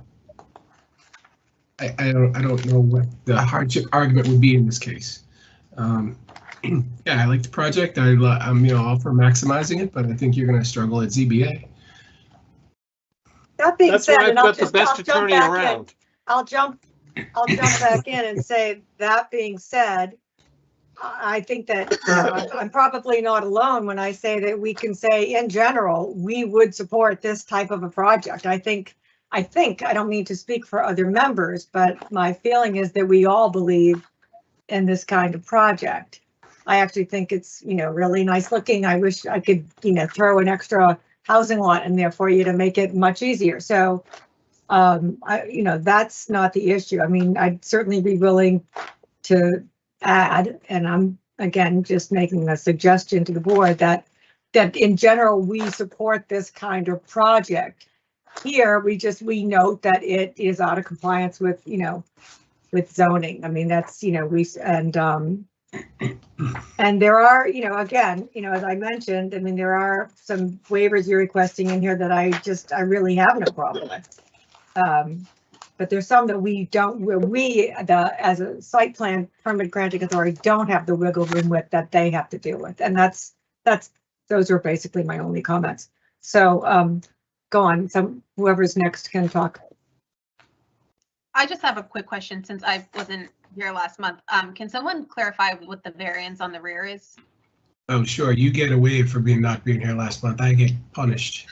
[SPEAKER 6] I don't know what the hardship argument would be in this case. Yeah, I like the project. I'm all for maximizing it, but I think you're going to struggle at ZBA.
[SPEAKER 3] That being
[SPEAKER 9] That's
[SPEAKER 3] said,
[SPEAKER 9] why I've
[SPEAKER 3] and I'll
[SPEAKER 9] got the
[SPEAKER 3] just
[SPEAKER 9] best attorney around.
[SPEAKER 3] I'll jump back in and say, that being said, I think that I'm probably not alone when I say that we can say in general, we would support this type of a project. I think, I don't mean to speak for other members, but my feeling is that we all believe in this kind of project. I actually think it's, really nice looking. I wish I could, throw an extra housing lot in there for you to make it much easier. So, that's not the issue. I mean, I'd certainly be willing to add, and I'm, again, just making a suggestion to the board that in general, we support this kind of project. Here, we note that it is out of compliance with, with zoning. I mean, that's, and there are, again, as I mentioned, I mean, there are some waivers you're requesting in here that I really have no problem with. But there's some that we don't, where we, as a site plan permit granting authority, don't have the wiggle room with that they have to deal with. And those are basically my only comments. So, go on. Whoever's next can talk.
[SPEAKER 2] I just have a quick question since I wasn't here last month. Can someone clarify what the variance on the rear is?
[SPEAKER 6] Oh, sure. You get a waive for not being here last month. I get punished.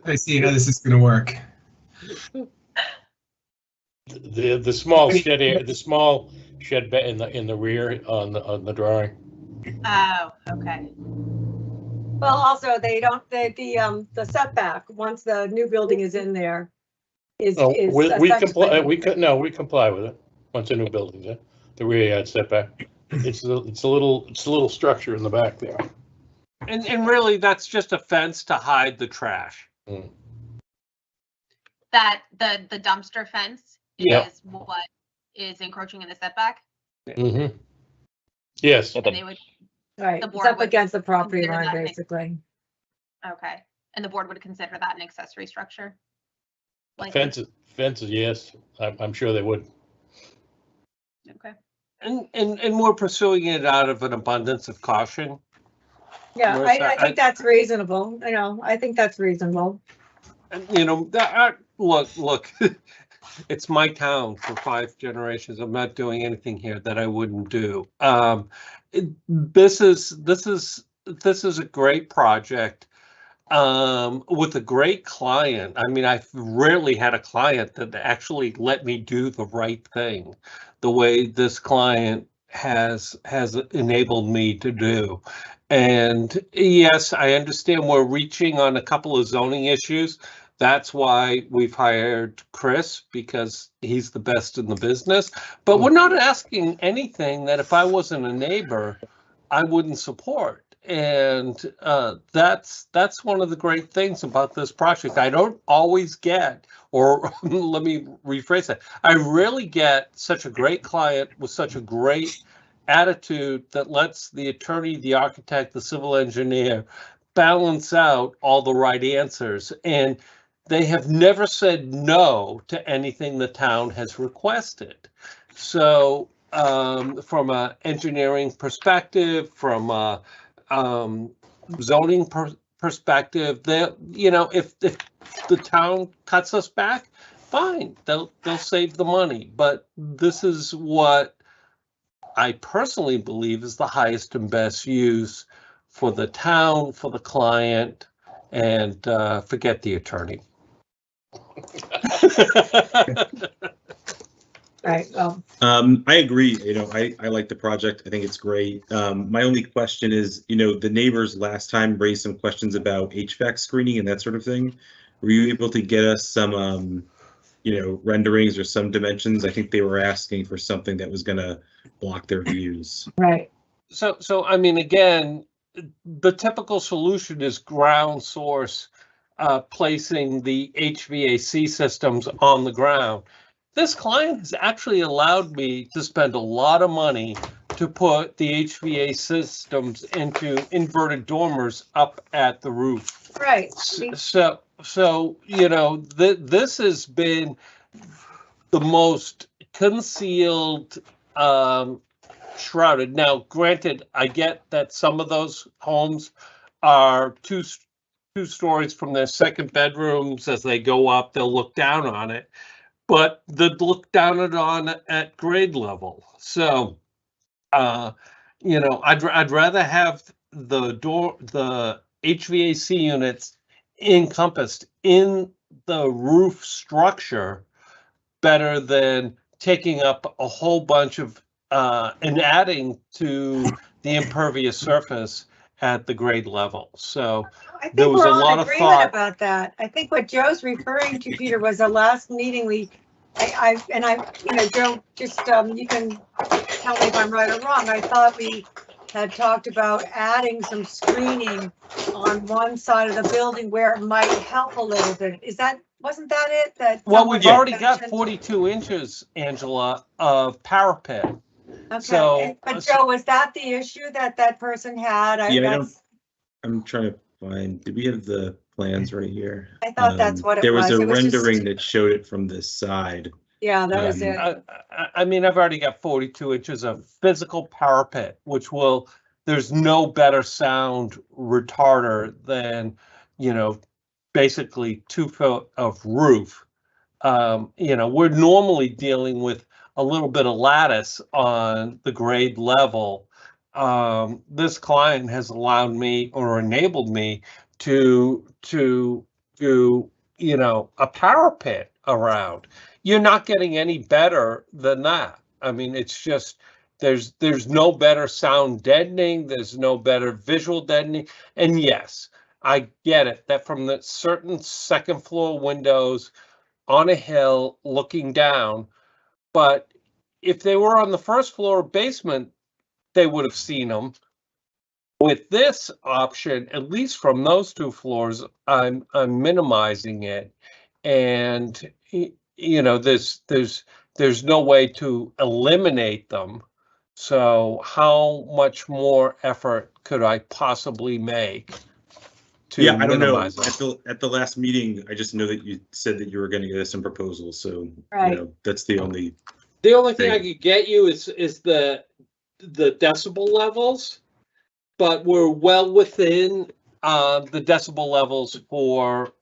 [SPEAKER 6] I see how this is going to work.
[SPEAKER 8] The small shed area, the small shed bed in the rear on the drawing.
[SPEAKER 2] Oh, okay.
[SPEAKER 3] Well, also the setback once the new building is in there is.
[SPEAKER 8] We comply. We comply with it once a new building's in. The rear yard setback. It's a little structure in the back there.
[SPEAKER 9] And really, that's just a fence to hide the trash.
[SPEAKER 8] Mm.
[SPEAKER 2] That the dumpster fence is what is encroaching in the setback?
[SPEAKER 8] Mm-hmm. Yes.
[SPEAKER 2] And they would,
[SPEAKER 3] right,
[SPEAKER 2] the
[SPEAKER 3] it's
[SPEAKER 2] board
[SPEAKER 3] up
[SPEAKER 2] would
[SPEAKER 3] against the property
[SPEAKER 2] consider
[SPEAKER 3] line,
[SPEAKER 2] that
[SPEAKER 3] basically.
[SPEAKER 2] okay. And the board would consider that an accessory structure? Like
[SPEAKER 8] Fences, yes. I'm sure they would.
[SPEAKER 2] Okay.
[SPEAKER 9] And we're pursuing it out of an abundance of caution.
[SPEAKER 3] Yeah, I think that's reasonable. I think that's reasonable.
[SPEAKER 9] Look, it's my town for 5 generations. I'm not doing anything here that I wouldn't do. This is a great project with a great client. I mean, I've rarely had a client that actually let me do the right thing the way this client has enabled me to do. And yes, I understand we're reaching on a couple of zoning issues. That's why we've hired Chris, because he's the best in the business. But we're not asking anything that if I wasn't a neighbor, I wouldn't support. And that's one of the great things about this project. I don't always get, or let me rephrase that, I rarely get such a great client with such a great attitude that lets the attorney, the architect, the civil engineer balance out all the right answers. And they have never said no to anything the town has requested. So from an engineering perspective, from a zoning perspective, that, you know, if the town cuts us back, fine, they'll save the money. But this is what I personally believe is the highest and best use for the town, for the client, and forget the attorney.
[SPEAKER 3] Right.
[SPEAKER 7] I agree. You know, I like the project. I think it's great. My only question is, you know, the neighbors last time raised some questions about HVAC screening and that sort of thing. Were you able to get us some, you know, renderings or some dimensions? I think they were asking for something that was going to block their views.
[SPEAKER 3] Right.
[SPEAKER 9] So I mean, again, the typical solution is ground source, placing the HVAC systems on the ground. This client has actually allowed me to spend a lot of money to put the HVAC systems into inverted dormers up at the roof.
[SPEAKER 3] Right.
[SPEAKER 9] So you know, this has been the most concealed, shrouded. Now, granted, I get that some of those homes are two stories from their second bedrooms. As they go up, they'll look down on it. But they look down at grade level. So, you know, I'd rather have the HVAC units encompassed in the roof structure better than taking up a whole bunch of and adding to the impervious surface at the grade level. So
[SPEAKER 3] I think
[SPEAKER 9] there was
[SPEAKER 3] we're
[SPEAKER 9] a
[SPEAKER 3] all
[SPEAKER 9] lot
[SPEAKER 3] in
[SPEAKER 9] of
[SPEAKER 3] agreement
[SPEAKER 9] thought
[SPEAKER 3] about that. I think what Joe's referring to, Peter, was the last meeting you know, Joe, just you can tell me if I'm right or wrong. I thought we had talked about adding some screening on one side of the building where it might help a little bit. Wasn't that it?
[SPEAKER 9] Well, we've already got
[SPEAKER 3] mentioned?
[SPEAKER 9] 42 inches, Angela, of parapet.
[SPEAKER 3] Okay,
[SPEAKER 9] So,
[SPEAKER 3] but Joe, was that the issue that person had?
[SPEAKER 7] I'm trying to find, did we have the plans right here?
[SPEAKER 3] I thought that's what it
[SPEAKER 7] there was.
[SPEAKER 3] was.
[SPEAKER 7] A
[SPEAKER 3] It was just-
[SPEAKER 7] rendering that showed it from this side.
[SPEAKER 3] Yeah, that was it.
[SPEAKER 9] I mean, I've already got 42 inches of physical parapet, there's no better sound retarder than, you know, basically 2 foot of roof. You know, we're normally dealing with a little bit of lattice on the grade level. This client has allowed me or enabled me to do, you know, a parapet around. You're not getting any better than that. I mean, it's just, there's no better sound deadening. There's no better visual deadening. And yes, I get it that from the certain second floor windows on a hill looking down, but if they were on the first floor basement, they would have seen them. With this option, at least from those 2 floors, I'm minimizing it, and you know, there's no way to eliminate them. So how much more effort could I possibly make to
[SPEAKER 7] I don't know.
[SPEAKER 9] them?
[SPEAKER 7] At the last meeting, I just know that you said that you were going to get us some proposals. So
[SPEAKER 3] Right.
[SPEAKER 7] you know, that's the only.
[SPEAKER 10] The only thing I could get you is the decibel levels, but we're well within
[SPEAKER 9] The decibel levels for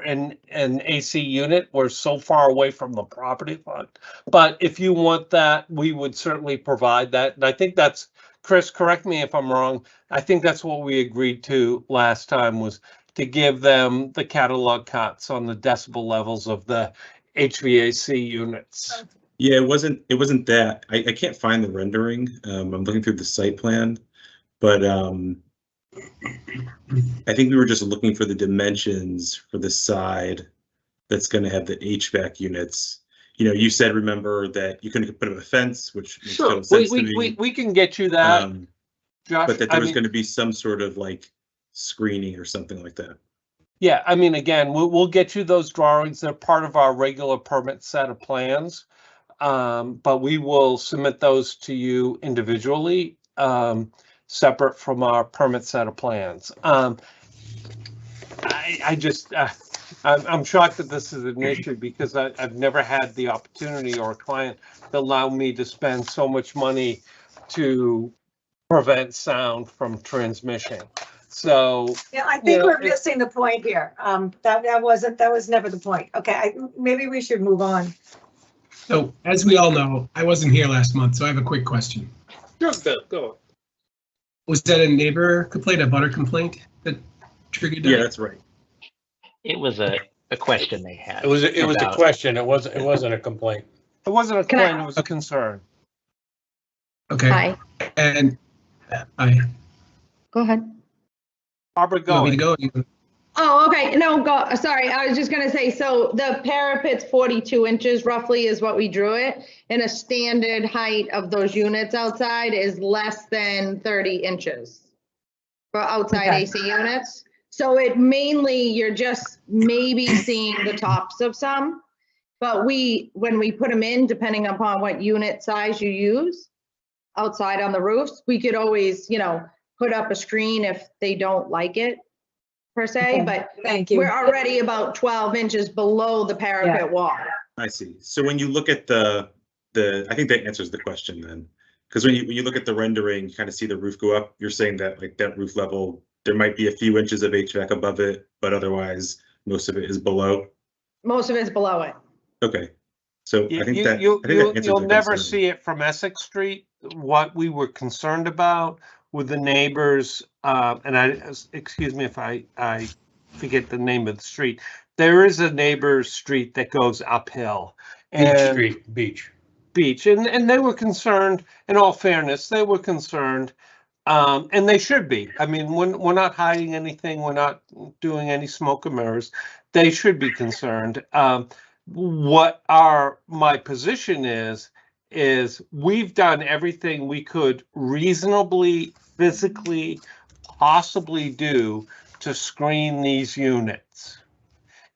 [SPEAKER 9] an AC unit. We're so far away from the property line. But if you want that, we would certainly provide that. And I think that's, Chris, correct me if I'm wrong, I think that's what we agreed to last time, was to give them the catalog cuts on the decibel levels of the HVAC units.
[SPEAKER 7] Yeah, it wasn't that. I can't find the rendering. I'm looking through the site plan, but I think we were just looking for the dimensions for the side that's going to have the HVAC units. You know, you said, remember, that you couldn't put up a fence, which makes total sense to me.
[SPEAKER 9] We can get you that, Josh.
[SPEAKER 7] But that there was going to be some sort of like screening or something like that.
[SPEAKER 9] Yeah, I mean, again, we'll get you those drawings. They're part of our regular permit set of plans. but we will submit those to you individually, separate from our permit set of plans. I'm shocked that this is an issue because I've never had the opportunity or a client to allow me to spend so much money to prevent sound from transmission. So
[SPEAKER 3] Yeah, I think we're missing the point here. That was never the point. Okay, maybe we should move on.
[SPEAKER 6] So as we all know, I wasn't here last month, so I have a quick question.
[SPEAKER 10] Sure, Bill, go.
[SPEAKER 6] Was that a neighbor complaint, a butter complaint that triggered that?
[SPEAKER 7] Yeah, that's right.
[SPEAKER 1] It was a question they had.
[SPEAKER 8] It was a
[SPEAKER 1] about-
[SPEAKER 8] question. It wasn't a complaint.
[SPEAKER 9] it wasn't a
[SPEAKER 11] Can I-
[SPEAKER 9] complaint, it was a concern.
[SPEAKER 6] Okay.
[SPEAKER 11] Hi,
[SPEAKER 6] And
[SPEAKER 11] go ahead.
[SPEAKER 9] Barbara,
[SPEAKER 6] you want me
[SPEAKER 9] go.
[SPEAKER 6] to go?
[SPEAKER 11] Oh, okay. No, go. Sorry, I was just gonna say, so the parapet's 42 inches roughly is what we drew it. And a standard height of those units outside is less than 30 inches for outside
[SPEAKER 3] Okay.
[SPEAKER 11] AC units. So it mainly, you're just maybe seeing the tops of some. But when we put them in, depending upon what unit size you use outside on the roofs, we could always, put up a screen if they don't like it per se,
[SPEAKER 3] Okay,
[SPEAKER 11] but
[SPEAKER 3] thank you.
[SPEAKER 11] we're already about 12 inches below the parapet wall.
[SPEAKER 7] I see. So when you look at I think that answers the question then. Because when you look at the rendering, you kind of see the roof go up. You're saying that like that roof level, there might be a few inches of HVAC above it, but otherwise most of it is below.
[SPEAKER 11] Most of it's below it.
[SPEAKER 7] Okay. So I think that
[SPEAKER 9] You'll
[SPEAKER 7] answers the
[SPEAKER 9] never
[SPEAKER 7] concern.
[SPEAKER 9] see it from Essex Street. What we were concerned about with the neighbors, and excuse me if I forget the name of the street. There is a neighbor's street that goes uphill. Beach, and they were concerned, in all fairness, they were concerned, and they should be. I mean, we're not hiding anything, we're not doing any smoke and mirrors. They should be concerned. What my position is we've done everything we could reasonably, physically, possibly do to screen these units.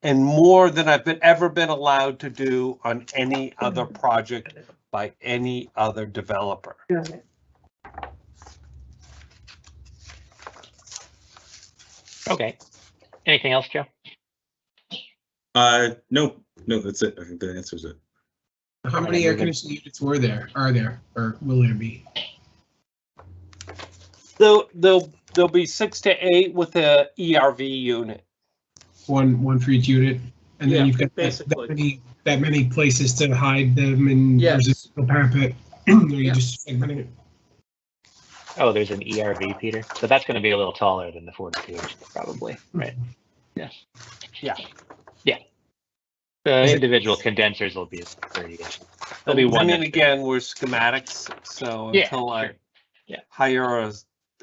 [SPEAKER 9] And more than I've ever been allowed to do on any other project by any other developer.
[SPEAKER 1] Okay. Anything else, Joe?
[SPEAKER 7] No, that's it. I think that answers it.
[SPEAKER 6] How many air conditioning units are there, or will there be?
[SPEAKER 9] There'll be 6 to 8 with a ERV unit.
[SPEAKER 6] One for each unit, and then
[SPEAKER 10] Yeah,
[SPEAKER 6] you've got
[SPEAKER 10] basically.
[SPEAKER 6] that many places to hide them, and
[SPEAKER 10] Yes.
[SPEAKER 6] there's a parapet. Or you
[SPEAKER 10] Yeah.
[SPEAKER 6] just segmenting it.
[SPEAKER 1] Oh, there's an ERV, Peter. So that's going to be a little taller than the 42 inch, probably, right? Yes.
[SPEAKER 9] Yeah.
[SPEAKER 1] Yeah. The individual condensers will be 30 inches. There'll be one.
[SPEAKER 9] I mean,
[SPEAKER 1] that's
[SPEAKER 9] again, we're schematics, so
[SPEAKER 1] Yeah,
[SPEAKER 9] until I
[SPEAKER 1] sure. Yeah.
[SPEAKER 9] hire a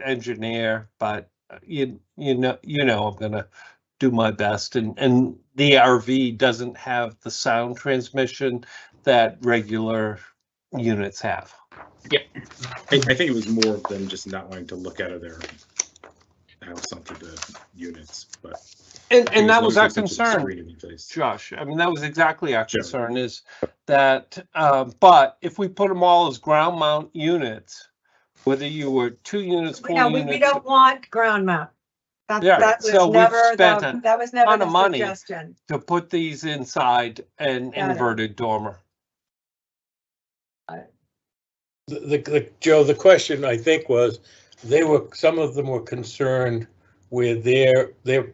[SPEAKER 9] engineer, but you know I'm gonna do my best, and the RV doesn't have the sound transmission that regular units have.
[SPEAKER 7] I think it was more of them just not wanting to look out of their house onto the units, but.
[SPEAKER 9] And that was our
[SPEAKER 7] as long as there's a
[SPEAKER 9] concern,
[SPEAKER 7] screen in your face.
[SPEAKER 9] Josh. I mean, that was exactly our
[SPEAKER 7] Sure.
[SPEAKER 9] concern is that, but if we put them all as ground mount units, whether you were 2 units, 4
[SPEAKER 3] No,
[SPEAKER 9] units.
[SPEAKER 3] we don't want ground mount.
[SPEAKER 9] Yeah,
[SPEAKER 3] That
[SPEAKER 9] so
[SPEAKER 3] was
[SPEAKER 9] we've
[SPEAKER 3] never,
[SPEAKER 9] spent a
[SPEAKER 3] that was never
[SPEAKER 9] ton of
[SPEAKER 3] the
[SPEAKER 9] money.
[SPEAKER 3] suggestion.
[SPEAKER 9] To put these inside an
[SPEAKER 3] Got it.
[SPEAKER 9] inverted dormer.
[SPEAKER 8] Joe, the question I think was, some of them were concerned with the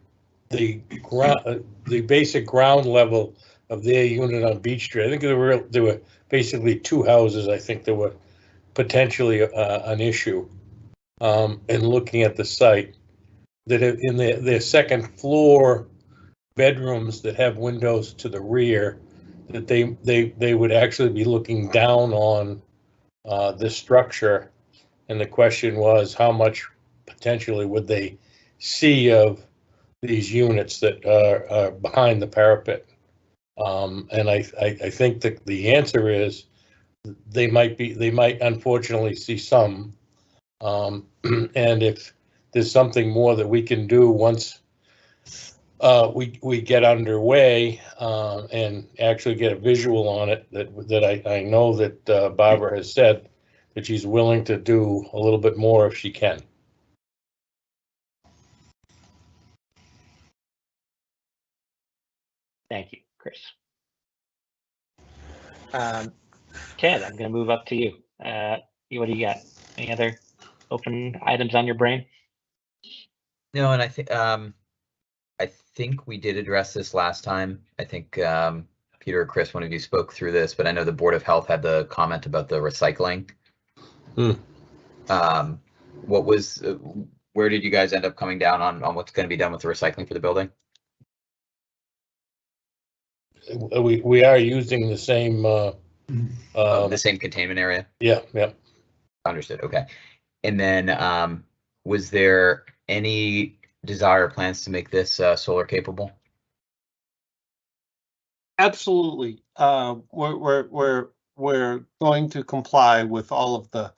[SPEAKER 8] basic ground level of their unit on Beach Street. I think there were basically 2 houses, I think there were potentially an issue. And looking at the site, that in their second floor bedrooms that have windows to the rear, that they would actually be looking down on this structure. And the question was, how much potentially would they see of these units that are behind the parapet? And I think that the answer is they might unfortunately see some. And if there's something more that we can do once we get underway and actually get a visual on it, that I know that Barbara has said that she's willing to do a little bit more if she can.
[SPEAKER 1] Thank you, Chris. Ted, I'm going to move up to you. What do you got? Any other open items on your brain?
[SPEAKER 5] No, and I think we did address this last time. I think Peter or Chris, one of you spoke through this, but I know the Board of Health had the comment about the recycling. What was, where did you guys end up coming down on what's going to be done with the recycling for the building?
[SPEAKER 8] We are using the same
[SPEAKER 5] the same containment area.
[SPEAKER 8] Yeah.
[SPEAKER 5] Understood. Okay. And then was there any desire or plans to make this solar capable?
[SPEAKER 9] Absolutely. We're going to comply with all of the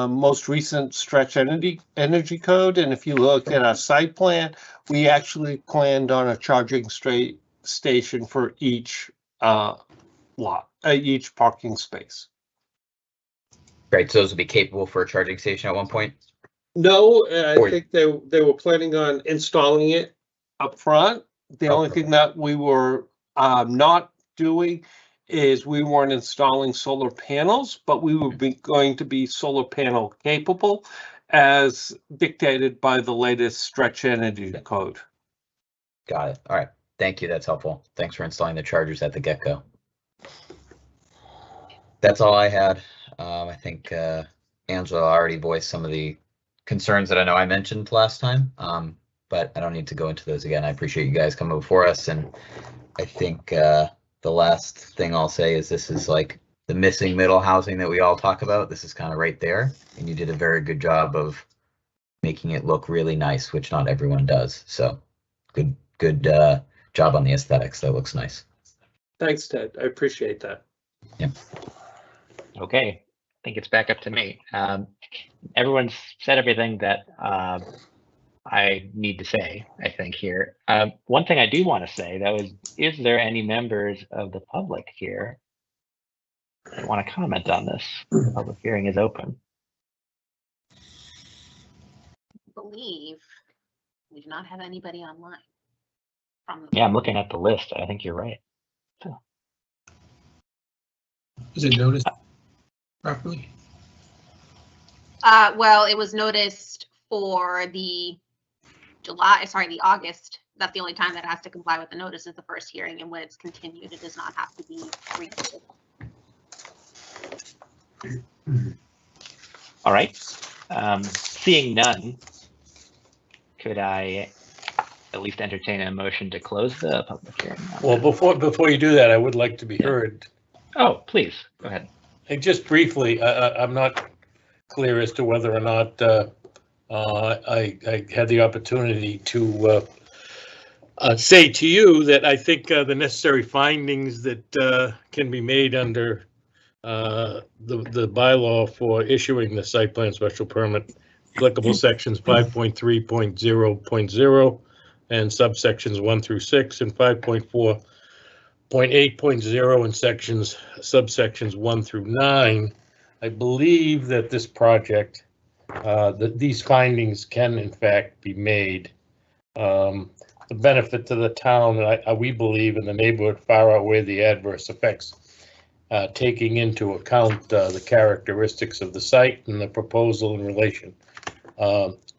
[SPEAKER 9] most recent stretch energy code. And if you look at our site plan, we actually planned on a charging station for each lot, each parking space.
[SPEAKER 5] Right. So those will be capable for a charging station at one point?
[SPEAKER 10] No, I think they were planning on installing it
[SPEAKER 9] Up front, the only thing that we were not doing is we weren't installing solar panels, but we were going to be solar panel capable as dictated by the latest stretch energy code.
[SPEAKER 5] Got it. All right. Thank you. That's helpful. Thanks for installing the chargers at the get-go. That's all I had. I think Angela already voiced some of the concerns that I know I mentioned last time, but I don't need to go into those again. I appreciate you guys coming before us, and I think the last thing I'll say is this is like the missing middle housing that we all talk about. This is kind of right there, and you did a very good job of making it look really nice, which not everyone does. So good job on the aesthetics. That looks nice.
[SPEAKER 10] Thanks, Ted. I appreciate that.
[SPEAKER 5] Yeah.
[SPEAKER 1] Okay, I think it's back up to me. Everyone's said everything that I need to say, I think, here. One thing I do want to say, though, is there any members of the public here that want to comment on this? The public hearing is open.
[SPEAKER 2] I believe we do not have anybody online.
[SPEAKER 1] Yeah, I'm looking at the list. I think you're right. So.
[SPEAKER 6] Was it noticed properly?
[SPEAKER 2] Well, it was noticed for the August. That's the only time that it has to comply with the notice is the first hearing, and when it's continued, it does not have to be repeated.
[SPEAKER 1] All right. Seeing none, could I at least entertain a motion to close the public hearing?
[SPEAKER 8] Well, before you do that, I would like to be heard.
[SPEAKER 1] Oh, please, go ahead.
[SPEAKER 8] And just briefly, I'm not clear as to whether or not I had the opportunity to say to you that I think the necessary findings that can be made under the bylaw for issuing the site plan special permit, applicable sections 5.3.0.0 and subsections 1 through 6 and 5.4.8.0 and subsections 1 through 9. I believe that this project, that these findings can in fact be made. The benefit to the town, we believe, in the neighborhood far outweigh the adverse effects, taking into account the characteristics of the site and the proposal in relation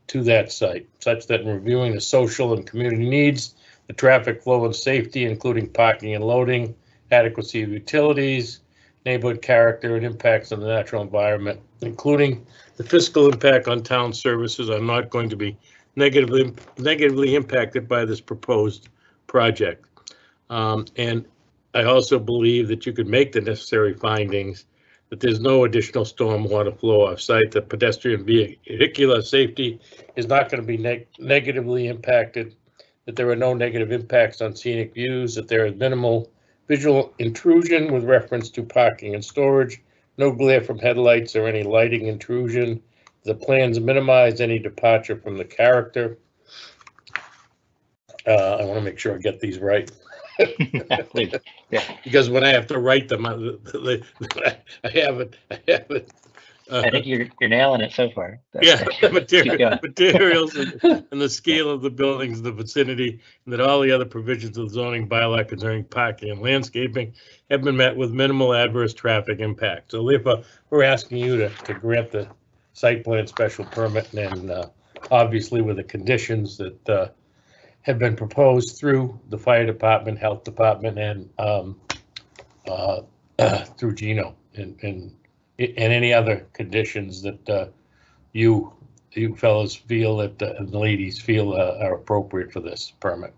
[SPEAKER 8] to that site, such that in reviewing the social and community needs, the traffic flow and safety, including parking and loading, adequacy of utilities, neighborhood character, and impacts on the natural environment, including the fiscal impact on town services, are not going to be negatively impacted by this proposed project. And I also believe that you could make the necessary findings that there's no additional stormwater flow off-site, that pedestrian vehicular safety is not going to be negatively impacted, that there are no negative impacts on scenic views, that there is minimal visual intrusion with reference to parking and storage, no glare from headlights or any lighting intrusion. The plans minimize any departure from the character. I want to make sure I get these right.
[SPEAKER 1] Please. Yeah.
[SPEAKER 8] Because when I have to write them, I haven't.
[SPEAKER 1] I think you're nailing it so far.
[SPEAKER 8] Yeah,
[SPEAKER 1] Keep going.
[SPEAKER 8] materials and the scale of the buildings in the vicinity, and that all the other provisions of the zoning bylaw concerning parking and landscaping have been met with minimal adverse traffic impact. So therefore, we're asking you to grant the site plan special permit, and obviously with the conditions that have been proposed through the fire department, health department, and through Gino, and any other conditions that you fellows feel that and the ladies feel are appropriate for this permit.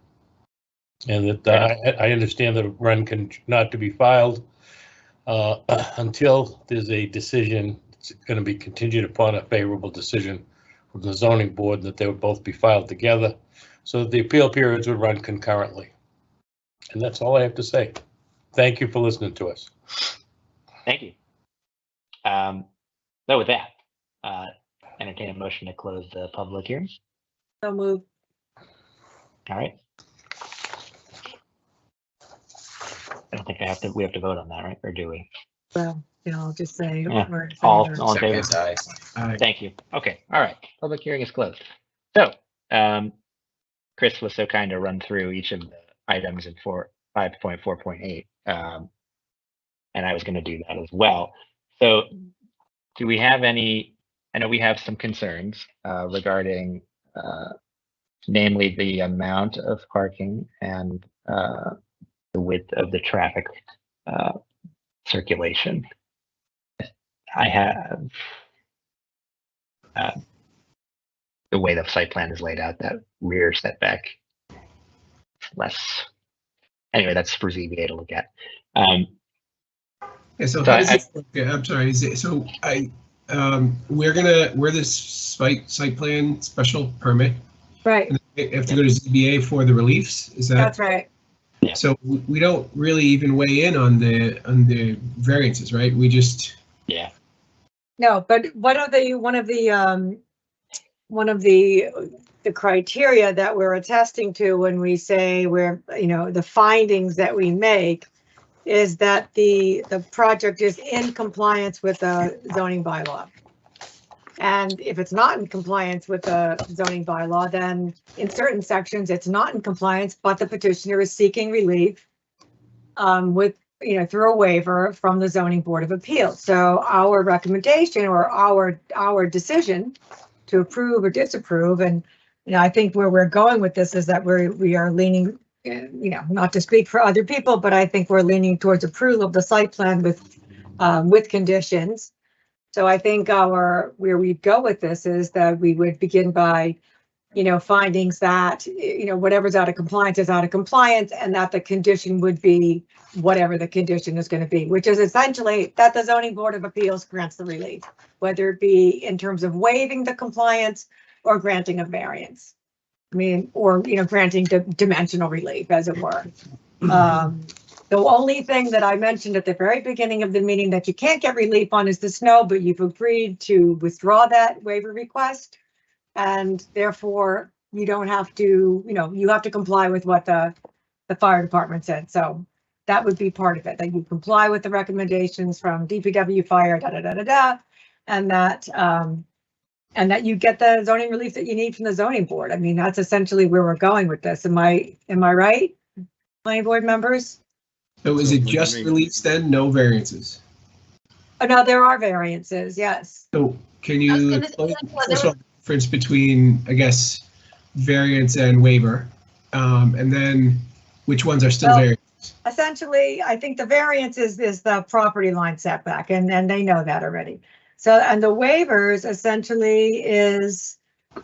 [SPEAKER 8] And that I understand that a run can not to be filed until there's a decision. It's going to be contingent upon a favorable decision from the zoning board, that they would both be filed together, so that the appeal periods would run concurrently. And that's all I have to say. Thank you for listening to us.
[SPEAKER 1] Thank you. So with that, entertain a motion to close the public hearing.
[SPEAKER 3] So move.
[SPEAKER 1] All right. I don't think we have to vote on that, right? Or do we?
[SPEAKER 3] Well, I'll just say.
[SPEAKER 1] Yeah.
[SPEAKER 3] we're-
[SPEAKER 1] All in favor?
[SPEAKER 5] Seconds, aye.
[SPEAKER 1] Thank you. Okay. All right. Public hearing is closed. So, Chris was so kind to run through each of the items in 5.4.8. And I was going to do that as well. So do we have any, I know we have some concerns regarding namely the amount of parking and the width of the traffic circulation. I have the way the site plan is laid out, that rear setback less. Anyway, that's for ZBA to look at.
[SPEAKER 6] Yeah, so
[SPEAKER 1] So
[SPEAKER 6] how does it work? Yeah, I'm sorry. Is it, so we're this site plan special permit.
[SPEAKER 3] Right,
[SPEAKER 6] And we have to go to ZBA for the reliefs. Is that
[SPEAKER 3] that's right.
[SPEAKER 6] so? We don't really even weigh in on the variances, right? We just
[SPEAKER 1] Yeah.
[SPEAKER 3] No, but one of the criteria that we're attesting to when we say the findings that we make is that the project is in compliance with the zoning bylaw. And if it's not in compliance with the zoning bylaw, then in certain sections, it's not in compliance, but the petitioner is seeking relief with, through a waiver from the Zoning Board of Appeals. So our recommendation or our decision to approve or disapprove, and I think where we're going with this is that we are leaning, not to speak for other people, but I think we're leaning towards approval of the site plan with conditions. So I think where we'd go with this is that we would begin by, findings that, whatever's out of compliance is out of compliance, and that the condition would be whatever the condition is going to be, which is essentially that the Zoning Board of Appeals grants the relief, whether it be in terms of waiving the compliance or granting a variance. Or granting dimensional relief, as it were. The only thing that I mentioned at the very beginning of the meeting that you can't get relief on is the snow, but you've agreed to withdraw that waiver request. And therefore, you don't have to, you have to comply with what the fire department said. So that would be part of it, that you comply with the recommendations from DPW fire, and that you get the zoning relief that you need from the zoning board. That's essentially where we're going with this. Am I right, planning board members?
[SPEAKER 6] so is it just reliefs then, no variances?
[SPEAKER 3] Oh, no, there are variances, yes.
[SPEAKER 6] So can
[SPEAKER 2] I was
[SPEAKER 6] you
[SPEAKER 2] gonna
[SPEAKER 6] explain
[SPEAKER 2] say, well,
[SPEAKER 6] first of all, the difference between, I guess, variance and waiver, and then which ones are still
[SPEAKER 3] Well,
[SPEAKER 6] variants?
[SPEAKER 3] Essentially, I think the variance is the property line setback, and they know that already. So, and the waivers essentially is,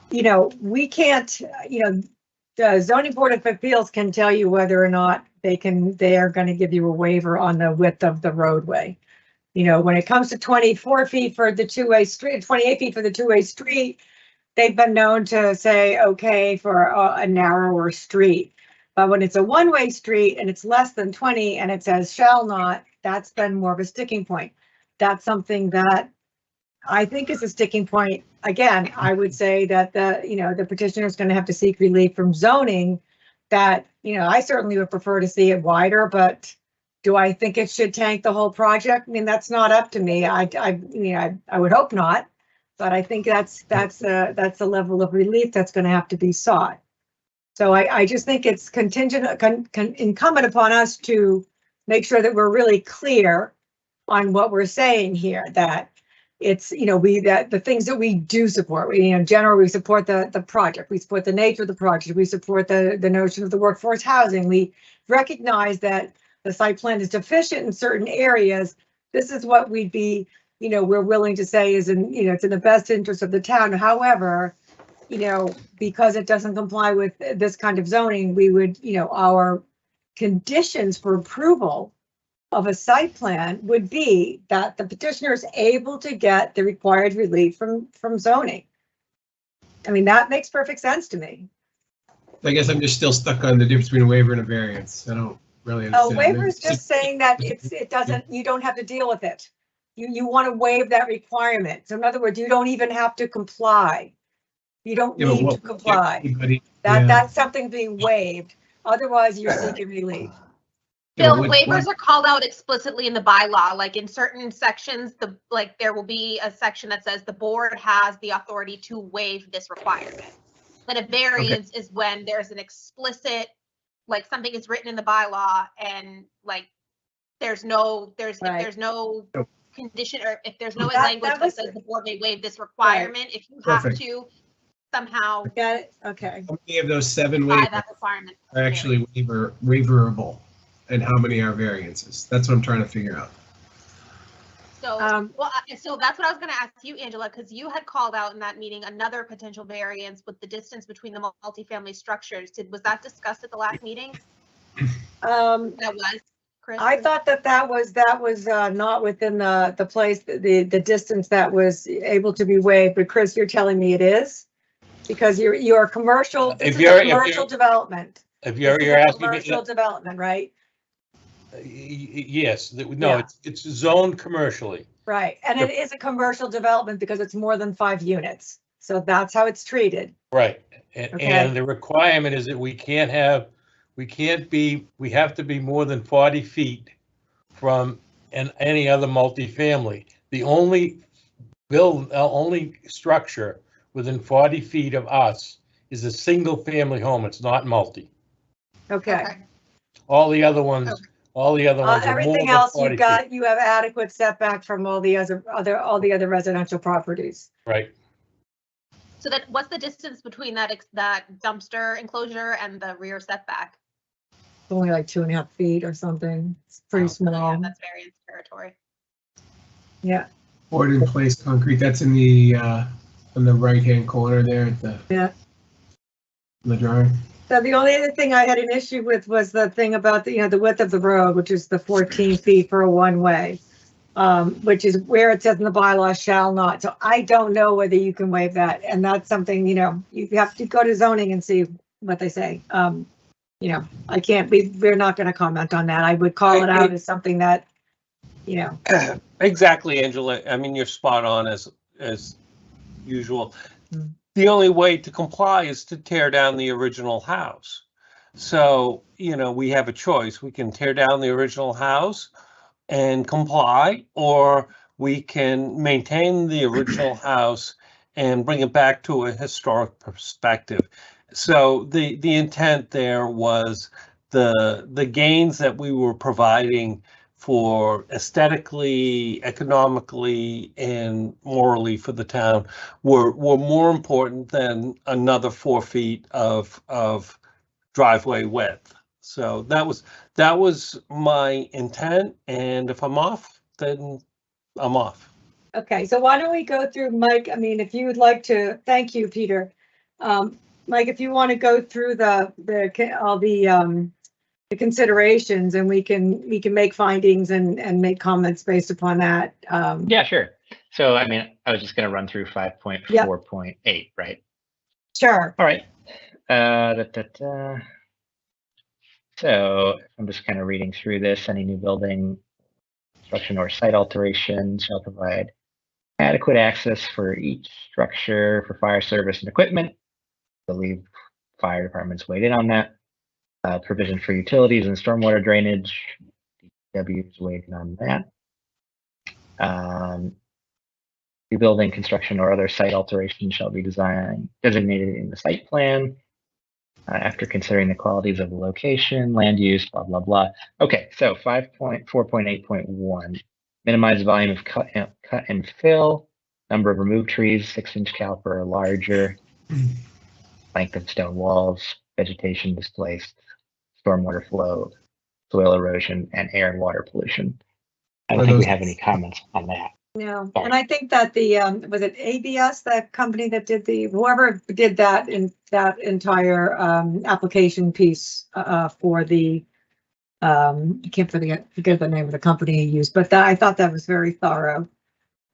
[SPEAKER 3] we can't, the Zoning Board of Appeals can tell you whether or not they are going to give you a waiver on the width of the roadway. When it comes to 24 feet for the two-way street, 28 feet for the two-way street, they've been known to say, okay, for a narrower street. But when it's a one-way street and it's less than 20 and it says shall not, that's been more of a sticking point. That's something that I think is a sticking point. Again, I would say that the petitioner is going to have to seek relief from zoning that, you know, I certainly would prefer to see it wider, but do I think it should tank the whole project? I mean, that's not up to me. I would hope not, but I think that's a level of relief that's going to have to be sought. So I just think it's incumbent upon us to make sure that we're really clear on what we're saying here, that it's, you know, that the things that we do support, in general, we support the project, we support the nature of the project, we support the notion of the workforce housing. We recognize that the site plan is deficient in certain areas. This is what we'd be, you know, we're willing to say is in, you know, it's in the best interest of the town. However, you know, because it doesn't comply with this kind of zoning, we would, you know, our conditions for approval of a site plan would be that the petitioner is able to get the required relief from zoning. I mean, that makes perfect sense to me.
[SPEAKER 6] I guess I'm just still stuck on the difference between a waiver and a variance. I don't really understand.
[SPEAKER 3] Waiver is just saying that it doesn't, you don't have to deal with it. You want to waive that requirement. So in other words, you don't even have to comply. You don't need to comply. That's something being waived. Otherwise, you're seeking relief.
[SPEAKER 2] Bill, waivers are called out explicitly in the bylaw, like in certain sections, there will be a section that says the board has the authority to waive this requirement. But a variance is when there's an explicit, like something is written in the bylaw and like there's no condition, or if there's no language that says the board may waive this requirement, if you have to somehow
[SPEAKER 3] got it. Okay.
[SPEAKER 6] How many of those 7 waivers
[SPEAKER 2] that requirement
[SPEAKER 6] are actually waiverable, and how many are variances? That's what I'm trying to figure out.
[SPEAKER 2] So, so that's what I was going to ask you, Angela, because you had called out in that meeting another potential variance with the distance between the multifamily structures. Was that discussed at the last meeting? That was, Chris?
[SPEAKER 3] I thought that was not within the place, the distance that was able to be waived, but Chris, you're telling me it is? Because you're commercial, this is a commercial development.
[SPEAKER 8] If you're asking me,
[SPEAKER 3] commercial development, right?
[SPEAKER 8] Yes, no, it's zoned commercially.
[SPEAKER 3] Right, and it is a commercial development because it's more than 5 units. So that's how it's treated.
[SPEAKER 8] Right, and the requirement is that we have to be more than 40 feet from any other multifamily. The only structure within 40 feet of us is a single family home. It's not multi.
[SPEAKER 3] Okay.
[SPEAKER 8] All the other ones. All the other ones.
[SPEAKER 3] Everything else you have adequate setback from all the other residential properties.
[SPEAKER 8] Right.
[SPEAKER 2] So what's the distance between that dumpster enclosure and the rear setback?
[SPEAKER 3] Only like 2.5 feet or something. It's pretty small.
[SPEAKER 2] Yeah, that's variance territory.
[SPEAKER 3] Yeah.
[SPEAKER 6] Poured in place concrete. That's in the on the right hand corner there at the the drawing.
[SPEAKER 3] So the only other thing I had an issue with was the thing about the width of the road, which is the 14 feet for a one-way, which is where it says in the bylaw shall not. So I don't know whether you can waive that, and that's something you have to go to zoning and see what they say. I can't. We're not going to comment on that. I would call it out as something that,
[SPEAKER 9] Exactly, Angela. I mean, you're spot on as usual. The only way to comply is to tear down the original house. So, we have a choice. We can tear down the original house and comply, or we can maintain the original house and bring it back to a historic perspective. So the intent there was the gains that we were providing for aesthetically, economically, and morally for the town were more important than another 4 feet of driveway width. So that was my intent, and if I'm off, then I'm off.
[SPEAKER 3] Okay, so why don't we go through, Mike? I mean, if you would like to, thank you, Peter. Mike, if you want to go through all the considerations, and we can make findings and make comments based upon that.
[SPEAKER 1] Yeah, sure. So, I mean, I was just going to run through 5.4.8, right?
[SPEAKER 3] Sure.
[SPEAKER 1] All right. So I'm just kind of reading through this. Any new building, construction, or site alteration shall provide adequate access for each structure for fire service and equipment. I believe fire departments weighed in on that. Provision for utilities and stormwater drainage. DPW is waiting on that. Rebuilding, construction, or other site alteration shall be designated in the site plan after considering the qualities of the location, land use, blah, blah, blah. Okay, so 5.4.8.1, minimize volume of cut and fill, number of removed trees, 6-inch caliper or larger, length of stone walls, vegetation displaced, stormwater flow, soil erosion, and air and water pollution. I don't think we have any comments on that.
[SPEAKER 3] No, and I think that the, was it ABS, the company that did whoever did that in that entire application piece for the, I can't forget the name of the company he used, but I thought that was very thorough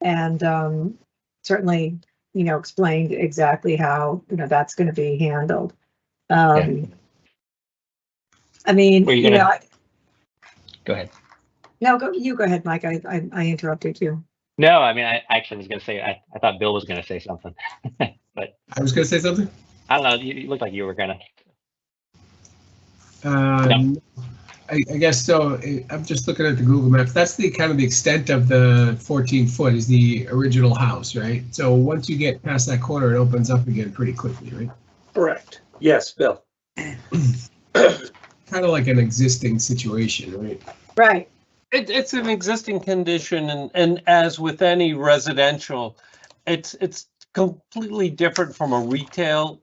[SPEAKER 3] and certainly, explained exactly how, that's going to be handled. I mean,
[SPEAKER 1] Go ahead.
[SPEAKER 3] No, you go ahead, Mike. I interrupted you.
[SPEAKER 1] No, I mean, I actually was going to say, I thought Bill was going to say something, but
[SPEAKER 6] I was going to say something.
[SPEAKER 1] I don't know. You looked like you were going to.
[SPEAKER 6] No. I guess so. I'm just looking at the Google Maps. That's the kind of the extent of the 14 foot is the original house, right? So once you get past that corner, it opens up again pretty quickly, right?
[SPEAKER 10] Correct. Yes, Bill.
[SPEAKER 6] Kind of like an existing situation, right?
[SPEAKER 3] Right.
[SPEAKER 9] It's an existing condition, and as with any residential, it's completely different from a retail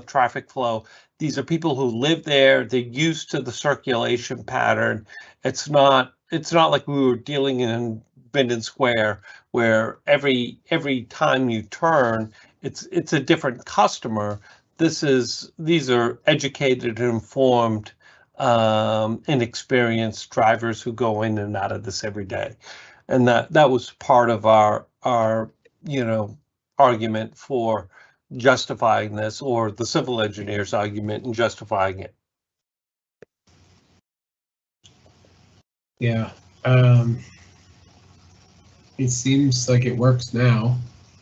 [SPEAKER 9] traffic flow. These are people who live there. They're used to the circulation pattern. It's not like we were dealing in Vinnin Square, where every time you turn, it's a different customer. These are educated and informed inexperienced drivers who go in and out of this every day, and that was part of our argument for justifying this, or the civil engineer's argument in justifying it.
[SPEAKER 6] Yeah, it seems like it works now.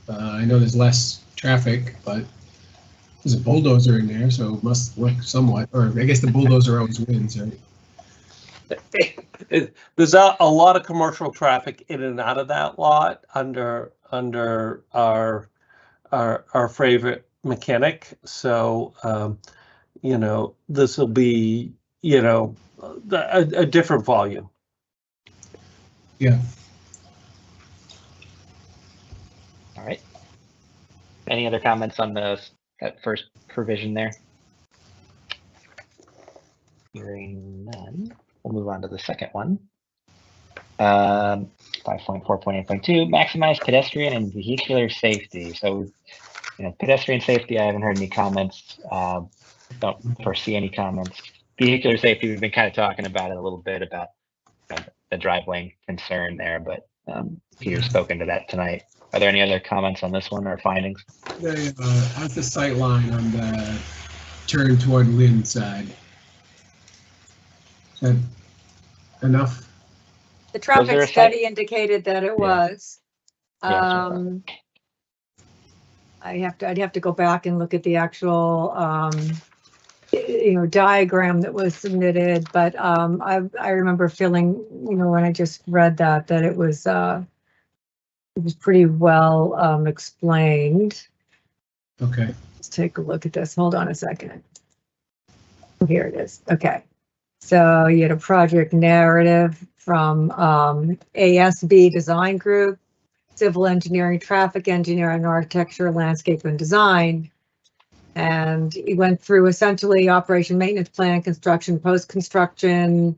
[SPEAKER 6] I know there's less traffic, but there's a bulldozer in there, so it must work somewhat. Or I guess the bulldozer always wins, right?
[SPEAKER 9] There's a lot of commercial traffic in and out of that lot under our favorite mechanic. So this will be a different volume.
[SPEAKER 6] Yeah.
[SPEAKER 1] All right. Any other comments on that first provision there? Hearing none, we'll move on to the second one. 5.4.8.2, maximize pedestrian and vehicular safety. So, pedestrian safety, I haven't heard any comments. Don't foresee any comments. Vehicular safety, we've been kind of talking about it a little bit about the drive lane concern there, but Peter's spoken to that tonight. Are there any other comments on this one or findings?
[SPEAKER 6] How's the sight line on the turn toward Lynn side? Is that enough?
[SPEAKER 3] The traffic study indicated that it was. I'd have to go back and look at the actual diagram that was submitted, but I remember feeling, when I just read that it was pretty well explained.
[SPEAKER 6] Okay.
[SPEAKER 3] Let's take a look at this. Hold on a second. Here it is. Okay. So you had a project narrative from ASB Design Group, Civil Engineering, Traffic Engineering, Architecture, Landscape and Design. And he went through essentially operation, maintenance plan, construction, post-construction,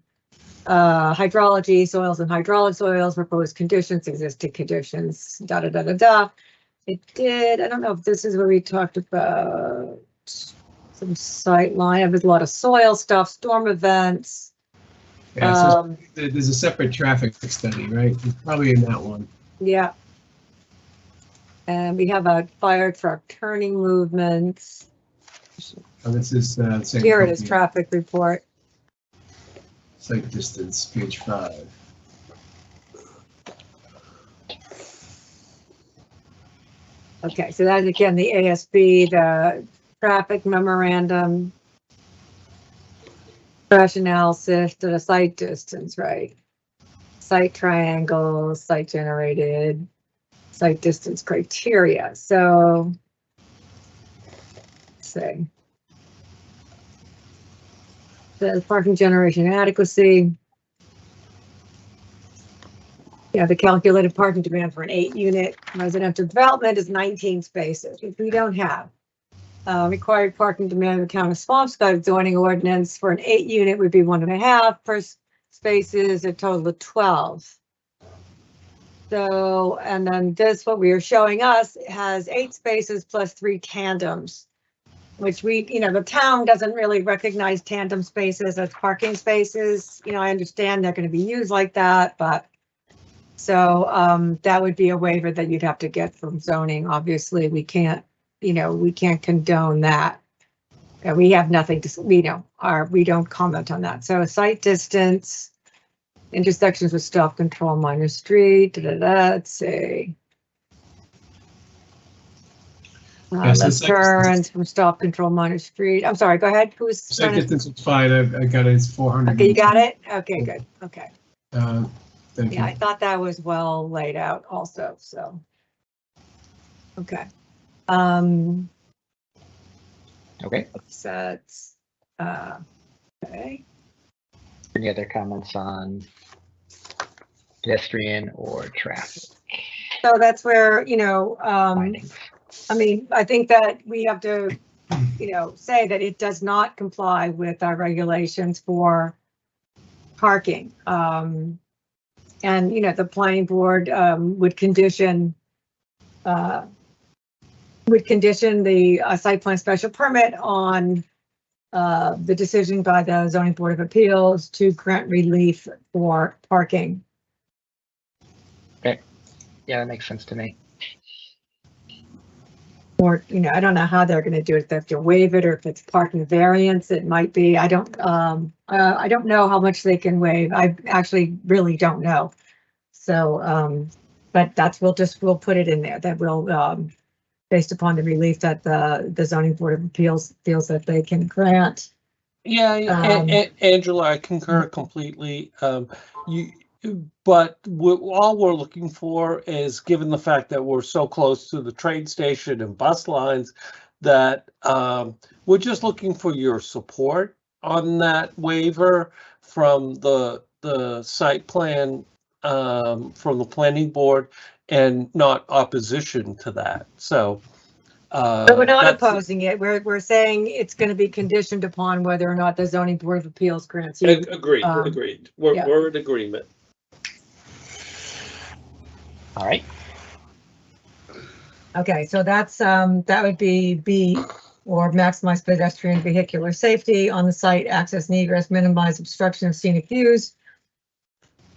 [SPEAKER 3] hydrology, soils and hydraulic soils, proposed conditions, existing conditions, It did, I don't know if this is where we talked about some sight line. There's a lot of soil stuff, storm events.
[SPEAKER 6] Yeah, so there's a separate traffic study, right? It's probably in that one.
[SPEAKER 3] Yeah. And we have a fire truck turning movements.
[SPEAKER 6] And this is same
[SPEAKER 3] here it is,
[SPEAKER 6] company.
[SPEAKER 3] traffic report.
[SPEAKER 6] Site distance, page 5.
[SPEAKER 3] Okay, so that's again the ASB, the traffic memorandum. Crash analysis to the site distance, right? Site triangles, site generated, site distance criteria. So, let's see. The parking generation adequacy. Yeah, the calculated parking demand for an 8-unit residential development is 19 spaces, which we don't have. Required parking demand of the town of Swampscott zoning ordinance for an 8-unit would be 1.5 per spaces, a total of 12. So, and then this, what we are showing us has 8 spaces plus 3 tandems, which we, the town doesn't really recognize tandem spaces as parking spaces. I understand they're going to be used like that, but so that would be a waiver that you'd have to get from zoning. Obviously, we can't, we can't condone that. We have nothing to, we don't comment on that. So site distance, intersections with stop control, minor street, let's see. Left turns from stop control, minor street. I'm sorry, go ahead. Who's
[SPEAKER 6] site distance is fine. I got it. It's 400.
[SPEAKER 3] Okay, you got it? Okay, good. Okay.
[SPEAKER 6] Thank you.
[SPEAKER 3] I thought that was well laid out also, so. Okay.
[SPEAKER 1] Okay.
[SPEAKER 3] Sets. Okay.
[SPEAKER 1] Any other comments on pedestrian or traffic?
[SPEAKER 3] So that's where,
[SPEAKER 1] Findings?
[SPEAKER 3] I mean, I think that we have to, say that it does not comply with our regulations for parking. And, the planning board would condition the site plan special permit on the decision by the zoning board of appeals to grant relief for parking.
[SPEAKER 1] Okay. Yeah, that makes sense to me.
[SPEAKER 3] Or, I don't know how they're going to do it. They have to waive it, or if it's parking variance, it might be. I don't know how much they can waive. I actually really don't know. So, but we'll put it in there that will, based upon the relief that the zoning board of appeals feels that they can grant.
[SPEAKER 9] Yeah, Angela, I concur completely. But all we're looking for is, given the fact that we're so close to the train station and bus lines, that we're just looking for your support on that waiver from the site plan, from the planning board, and not opposition to that. So.
[SPEAKER 3] But we're not opposing it. We're saying it's going to be conditioned upon whether or not the zoning board of appeals grants you.
[SPEAKER 10] Agreed. We're in agreement.
[SPEAKER 1] All right.
[SPEAKER 3] Okay, so that's that would be B, or maximize pedestrian vehicular safety on the site, access and egress, minimize obstruction of scenic views.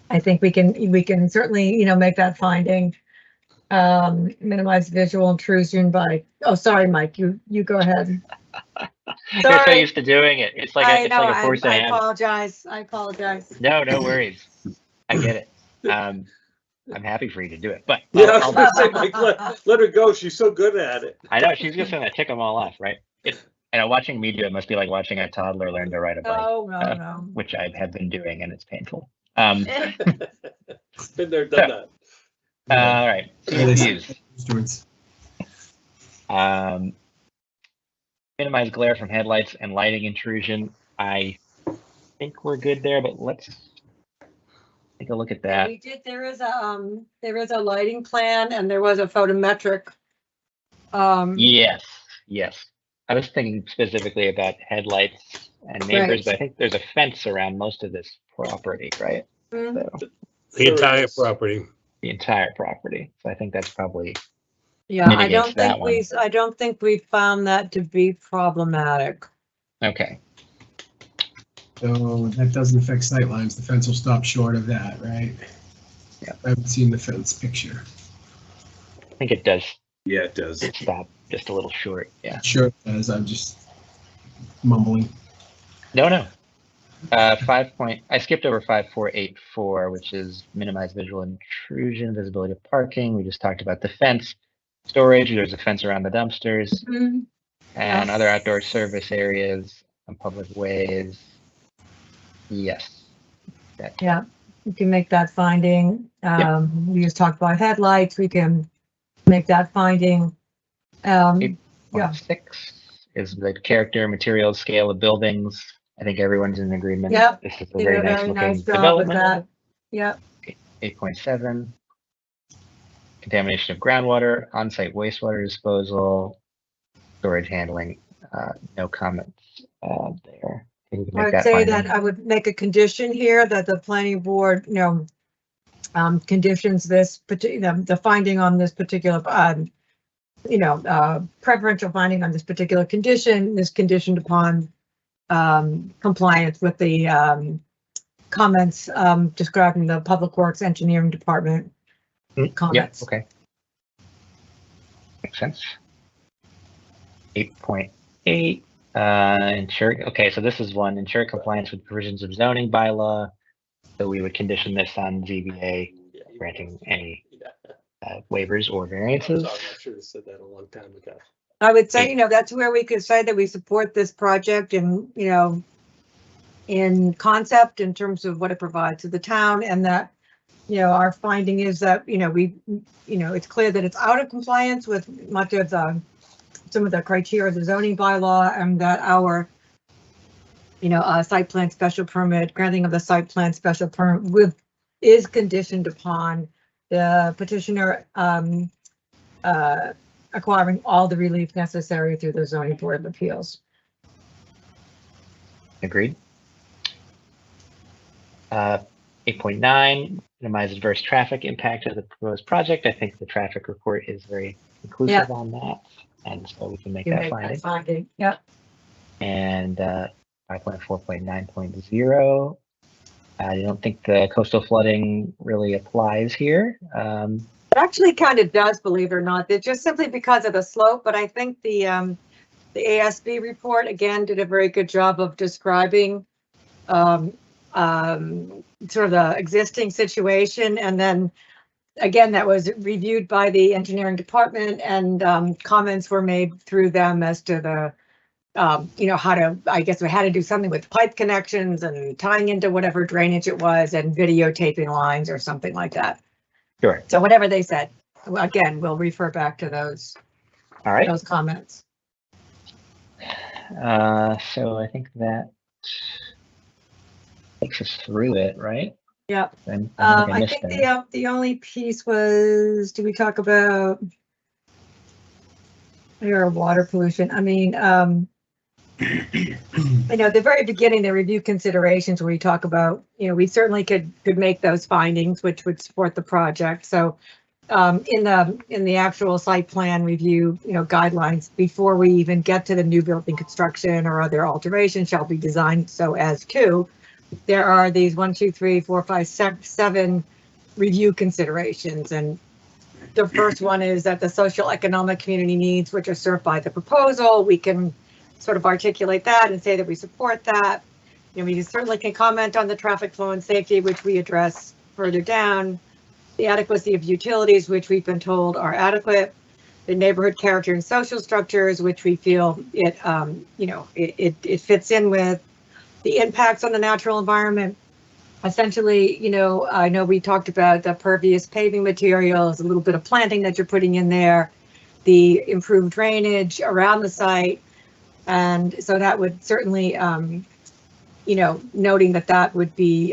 [SPEAKER 3] I think we can certainly make that finding. Minimize visual intrusion by. Oh, sorry, Mike. You go ahead.
[SPEAKER 1] You're so used to doing it. It's like a force of habit.
[SPEAKER 3] I apologize.
[SPEAKER 1] No worries. I get it. I'm happy for you to do it, but
[SPEAKER 10] yeah, I was gonna say, Mike, let her go. She's so good at it.
[SPEAKER 1] I know, she's just gonna tick them all off, right? Watching me do it must be like watching a toddler learn to ride a bike.
[SPEAKER 3] Oh, no.
[SPEAKER 1] Which I have been doing, and it's painful.
[SPEAKER 10] Been there, done that.
[SPEAKER 1] All right. Views. Minimize glare from headlights and lighting intrusion. I think we're good there, but let's take a look at that.
[SPEAKER 3] We did. There is a lighting plan, and there was a photometric.
[SPEAKER 1] Yes. I was thinking specifically about headlights and neighbors, but I think there's a fence around most of this property, right?
[SPEAKER 3] Mm-hmm.
[SPEAKER 1] So,
[SPEAKER 8] The entire property.
[SPEAKER 1] The entire property. So I think that's probably.
[SPEAKER 3] Yeah, I don't think we found that to be problematic.
[SPEAKER 1] Okay.
[SPEAKER 6] So that doesn't affect sight lines. The fence will stop short of that, right?
[SPEAKER 1] Yeah.
[SPEAKER 6] I haven't seen the fence picture.
[SPEAKER 1] I think it does.
[SPEAKER 7] Yeah, it does.
[SPEAKER 1] Stop just a little short. Yeah.
[SPEAKER 6] Sure it does. I'm just mumbling.
[SPEAKER 1] No. 5 point. I skipped over 5484, which is minimize visual intrusion, visibility of parking. We just talked about the fence. Storage. There's a fence around the dumpsters and other outdoor service areas on public ways. Yes.
[SPEAKER 3] Yeah, we can make that finding. We just talked about headlights. We can make that finding. Yeah.
[SPEAKER 1] 6 is the character, materials, scale of buildings. I think everyone's in agreement.
[SPEAKER 3] Yep.
[SPEAKER 1] This is a
[SPEAKER 3] Did
[SPEAKER 1] very
[SPEAKER 3] a
[SPEAKER 1] nice
[SPEAKER 3] very
[SPEAKER 1] looking
[SPEAKER 3] nice job with
[SPEAKER 1] development.
[SPEAKER 3] that. Yep.
[SPEAKER 1] 8.7, contamination of groundwater, on-site wastewater disposal, storage handling. No comments there. I think we can
[SPEAKER 3] I
[SPEAKER 1] make
[SPEAKER 3] would say
[SPEAKER 1] finding.
[SPEAKER 3] that I would make a condition here that the planning board, conditions this particular, the finding on this particular, preferential finding on this particular condition is conditioned upon compliance with the comments describing the Public Works Engineering Department comments.
[SPEAKER 1] Yep, okay. Makes sense. 8.8, ensure, okay, so this is one, ensure compliance with provisions of zoning bylaw. So we would condition this on ZBA granting any waivers or variances.
[SPEAKER 8] I should have said that a long time ago.
[SPEAKER 3] I would say, that's where we could say that we support this project and, in concept in terms of what it provides to the town, and that, our finding is that, it's clear that it's out of compliance with much of some of the criteria of the zoning bylaw, and that our, site plan special permit, granting of the site plan special permit is conditioned upon the petitioner acquiring all the relief necessary through the zoning board of appeals.
[SPEAKER 1] Agreed. 8.9, minimize adverse traffic impact of the proposed project. I think the traffic report is very inclusive on that, and so we can make that finding.
[SPEAKER 3] Yep.
[SPEAKER 1] And 5.4.9.0. I don't think the coastal flooding really applies here.
[SPEAKER 3] It actually kind of does, believe it or not. It's just simply because of the slope, but I think the ASB report again did a very good job of describing sort of the existing situation, and then again that was reviewed by the engineering department, and comments were made through them as to the how to, I guess we had to do something with pipe connections and tying into whatever drainage it was and videotaping lines or something like that.
[SPEAKER 1] Sure.
[SPEAKER 3] So whatever they said, again, we'll refer back to those.
[SPEAKER 1] All right.
[SPEAKER 3] Those comments.
[SPEAKER 1] So I think that takes us through it, right?
[SPEAKER 3] Yeah.
[SPEAKER 1] I
[SPEAKER 3] think the only piece was, do we talk about air or water pollution? I mean, at the very beginning, the review considerations where we talk about, we certainly could make those findings, which would support the project. So in the actual site plan review, guidelines, before we even get to the new building construction or other alterations shall be designed so as to, there are these 1, 2, 3, 4, 5, 6, 7 review considerations. And the first one is that the social economic community needs, which are served by the proposal, we can sort of articulate that and say that we support that. We certainly can comment on the traffic flow and safety, which we address further down. The adequacy of utilities, which we've been told are adequate. The neighborhood character and social structures, which we feel it fits in with. The impacts on the natural environment. Essentially, I know we talked about the pervious paving materials, a little bit of planting that you're putting in there, the improved drainage around the site. And so that would certainly, noting that would be,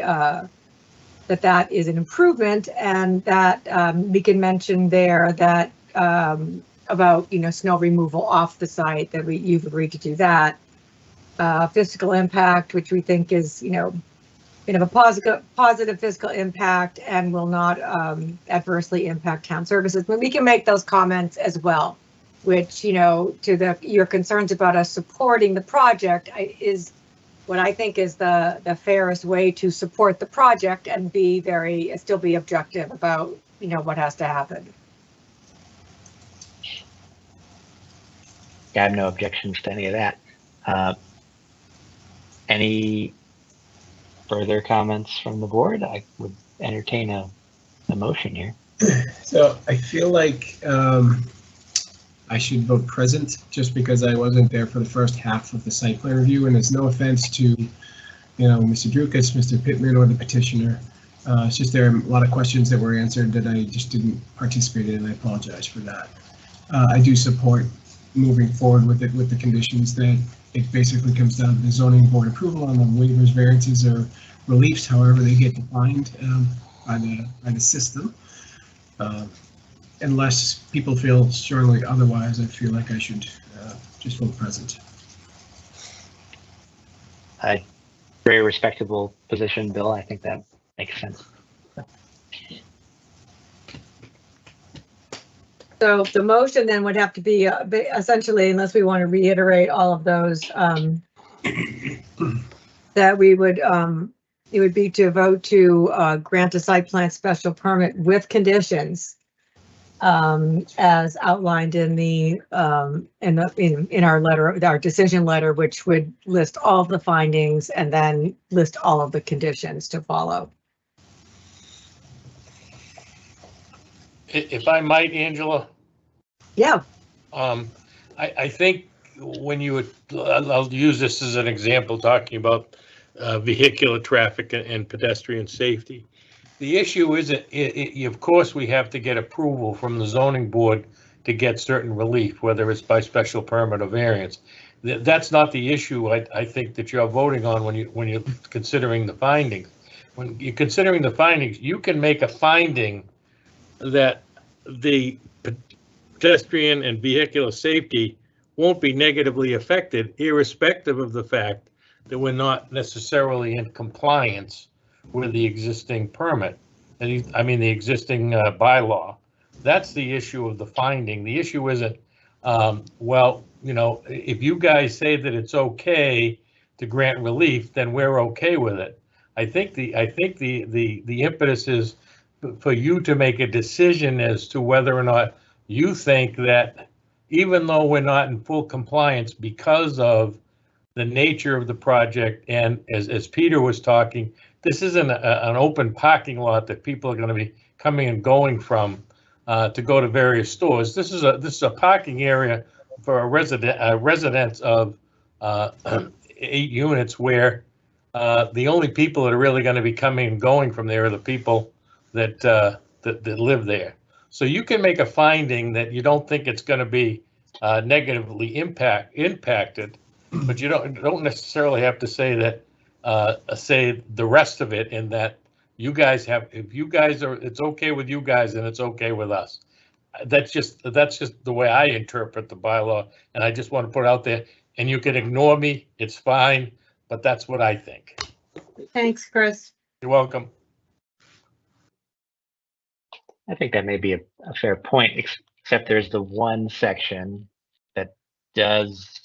[SPEAKER 3] that is an improvement, and that we can mention there that about, snow removal off the site, that you've agreed to do that. Fiscal impact, which we think is, a positive fiscal impact and will not adversely impact town services. But we can make those comments as well, which, to your concerns about us supporting the project is what I think is the fairest way to support the project and still be objective about, what has to happen.
[SPEAKER 1] I have no objections to any of that. Any further comments from the board? I would entertain a motion here.
[SPEAKER 6] So I feel like I should vote present just because I wasn't there for the first half of the site plan review, and there's no offense to Mr. Drucas, Mr. Pittman, or the petitioner. It's just there are a lot of questions that were answered that I just didn't participate in, and I apologize for that. I do support moving forward with it with the conditions that it basically comes down to the zoning board approval on the waivers, variances, or reliefs, however they get defined by the system. Unless people feel strongly otherwise, I feel like I should just vote present.
[SPEAKER 1] Hi. Very respectable position, Bill. I think that makes sense.
[SPEAKER 3] So the motion then would have to be essentially, unless we want to reiterate all of those, that we would, it would be to vote to grant a site plan special permit with conditions as outlined in the in our letter, our decision letter, which would list all of the findings and then list all of the conditions to follow.
[SPEAKER 8] If I might, Angela.
[SPEAKER 3] Yeah.
[SPEAKER 8] I think when you would, I'll use this as an example, talking about vehicular traffic and pedestrian safety. The issue isn't, of course, we have to get approval from the zoning board to get certain relief, whether it's by special permit or variance. That's not the issue, I think, that you're voting on when you're considering the findings. When you're considering the findings, you can make a finding that the pedestrian and vehicular safety won't be negatively affected, irrespective of the fact that we're not necessarily in compliance with the existing permit, and I mean the existing bylaw. That's the issue of the finding. The issue isn't, well, if you guys say that it's okay to grant relief, then we're okay with it. I think the impetus is for you to make a decision as to whether or not you think that, even though we're not in full compliance because of the nature of the project, and as Peter was talking, this isn't an open parking lot that people are going to be coming and going from to go to various stores. This is a parking area for a residence of 8 units, where the only people that are really going to be coming and going from there are the people that live there. So you can make a finding that you don't think it's going to be negatively impacted, but you don't necessarily have to say that. Say the rest of it, in that you guys have, if you guys are, it's okay with you guys and it's okay with us. That's just the way I interpret the bylaw, and I just want to put it out there. And you can ignore me, it's fine, but that's what I think.
[SPEAKER 3] Thanks, Chris.
[SPEAKER 8] You're welcome.
[SPEAKER 1] I think that may be a fair point, except there's the one section that does.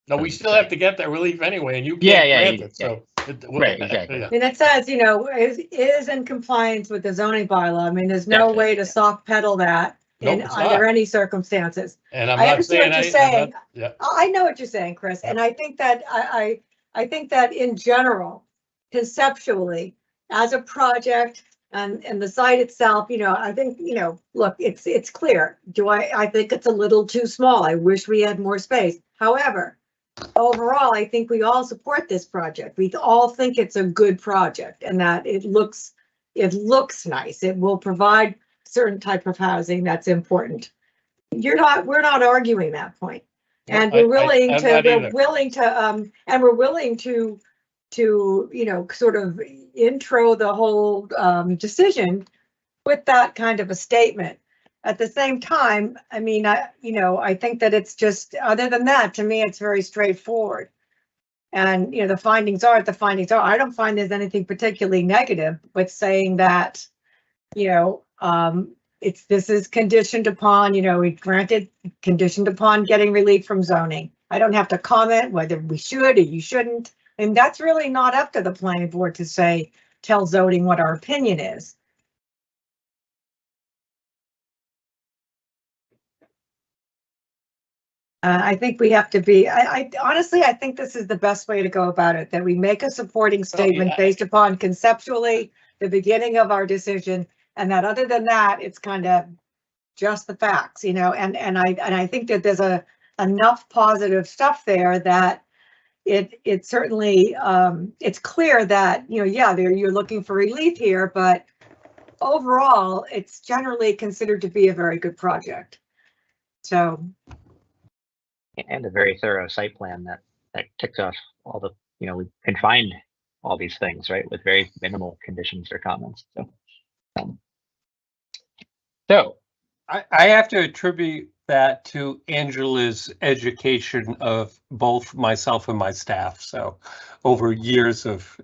[SPEAKER 8] No, we still have to get that relief anyway, and you can't grant it, so.
[SPEAKER 1] Right, exactly.
[SPEAKER 3] And it says, is in compliance with the zoning bylaw. I mean, there's no way to soft pedal that under any circumstances.
[SPEAKER 8] And I'm
[SPEAKER 3] I
[SPEAKER 8] not
[SPEAKER 3] understand what you're saying.
[SPEAKER 8] Yeah.
[SPEAKER 3] I know what you're saying, Chris, and I think that I think that in general, conceptually, as a project and the site itself, I think, look, it's clear. I think it's a little too small. I wish we had more space. However, overall, I think we all support this project. We all think it's a good project and that it looks nice. It will provide certain type of housing that's important. We're not arguing that point. And we're willing to sort of intro the whole decision with that kind of a statement. At the same time, I mean, I think that it's just, other than that, to me, it's very straightforward. And, the findings are the findings are. I don't find there's anything particularly negative with saying that, this is conditioned upon, we granted conditioned upon getting relief from zoning. I don't have to comment whether we should or you shouldn't. And that's really not up to the planning board to tell zoning what our opinion is. I think we have to be, honestly, I think this is the best way to go about it, that we make a supporting statement based upon conceptually the beginning of our decision, and that other than that, it's kind of just the facts, and I think that there's enough positive stuff there that it certainly, it's clear that, yeah, you're looking for relief here, but overall, it's generally considered to be a very good project. So.
[SPEAKER 1] And a very thorough site plan that ticks off all the, we can find all these things, right, with very minimal conditions or comments. So
[SPEAKER 9] I have to attribute that to Angela's education of both myself and my staff. So over years of,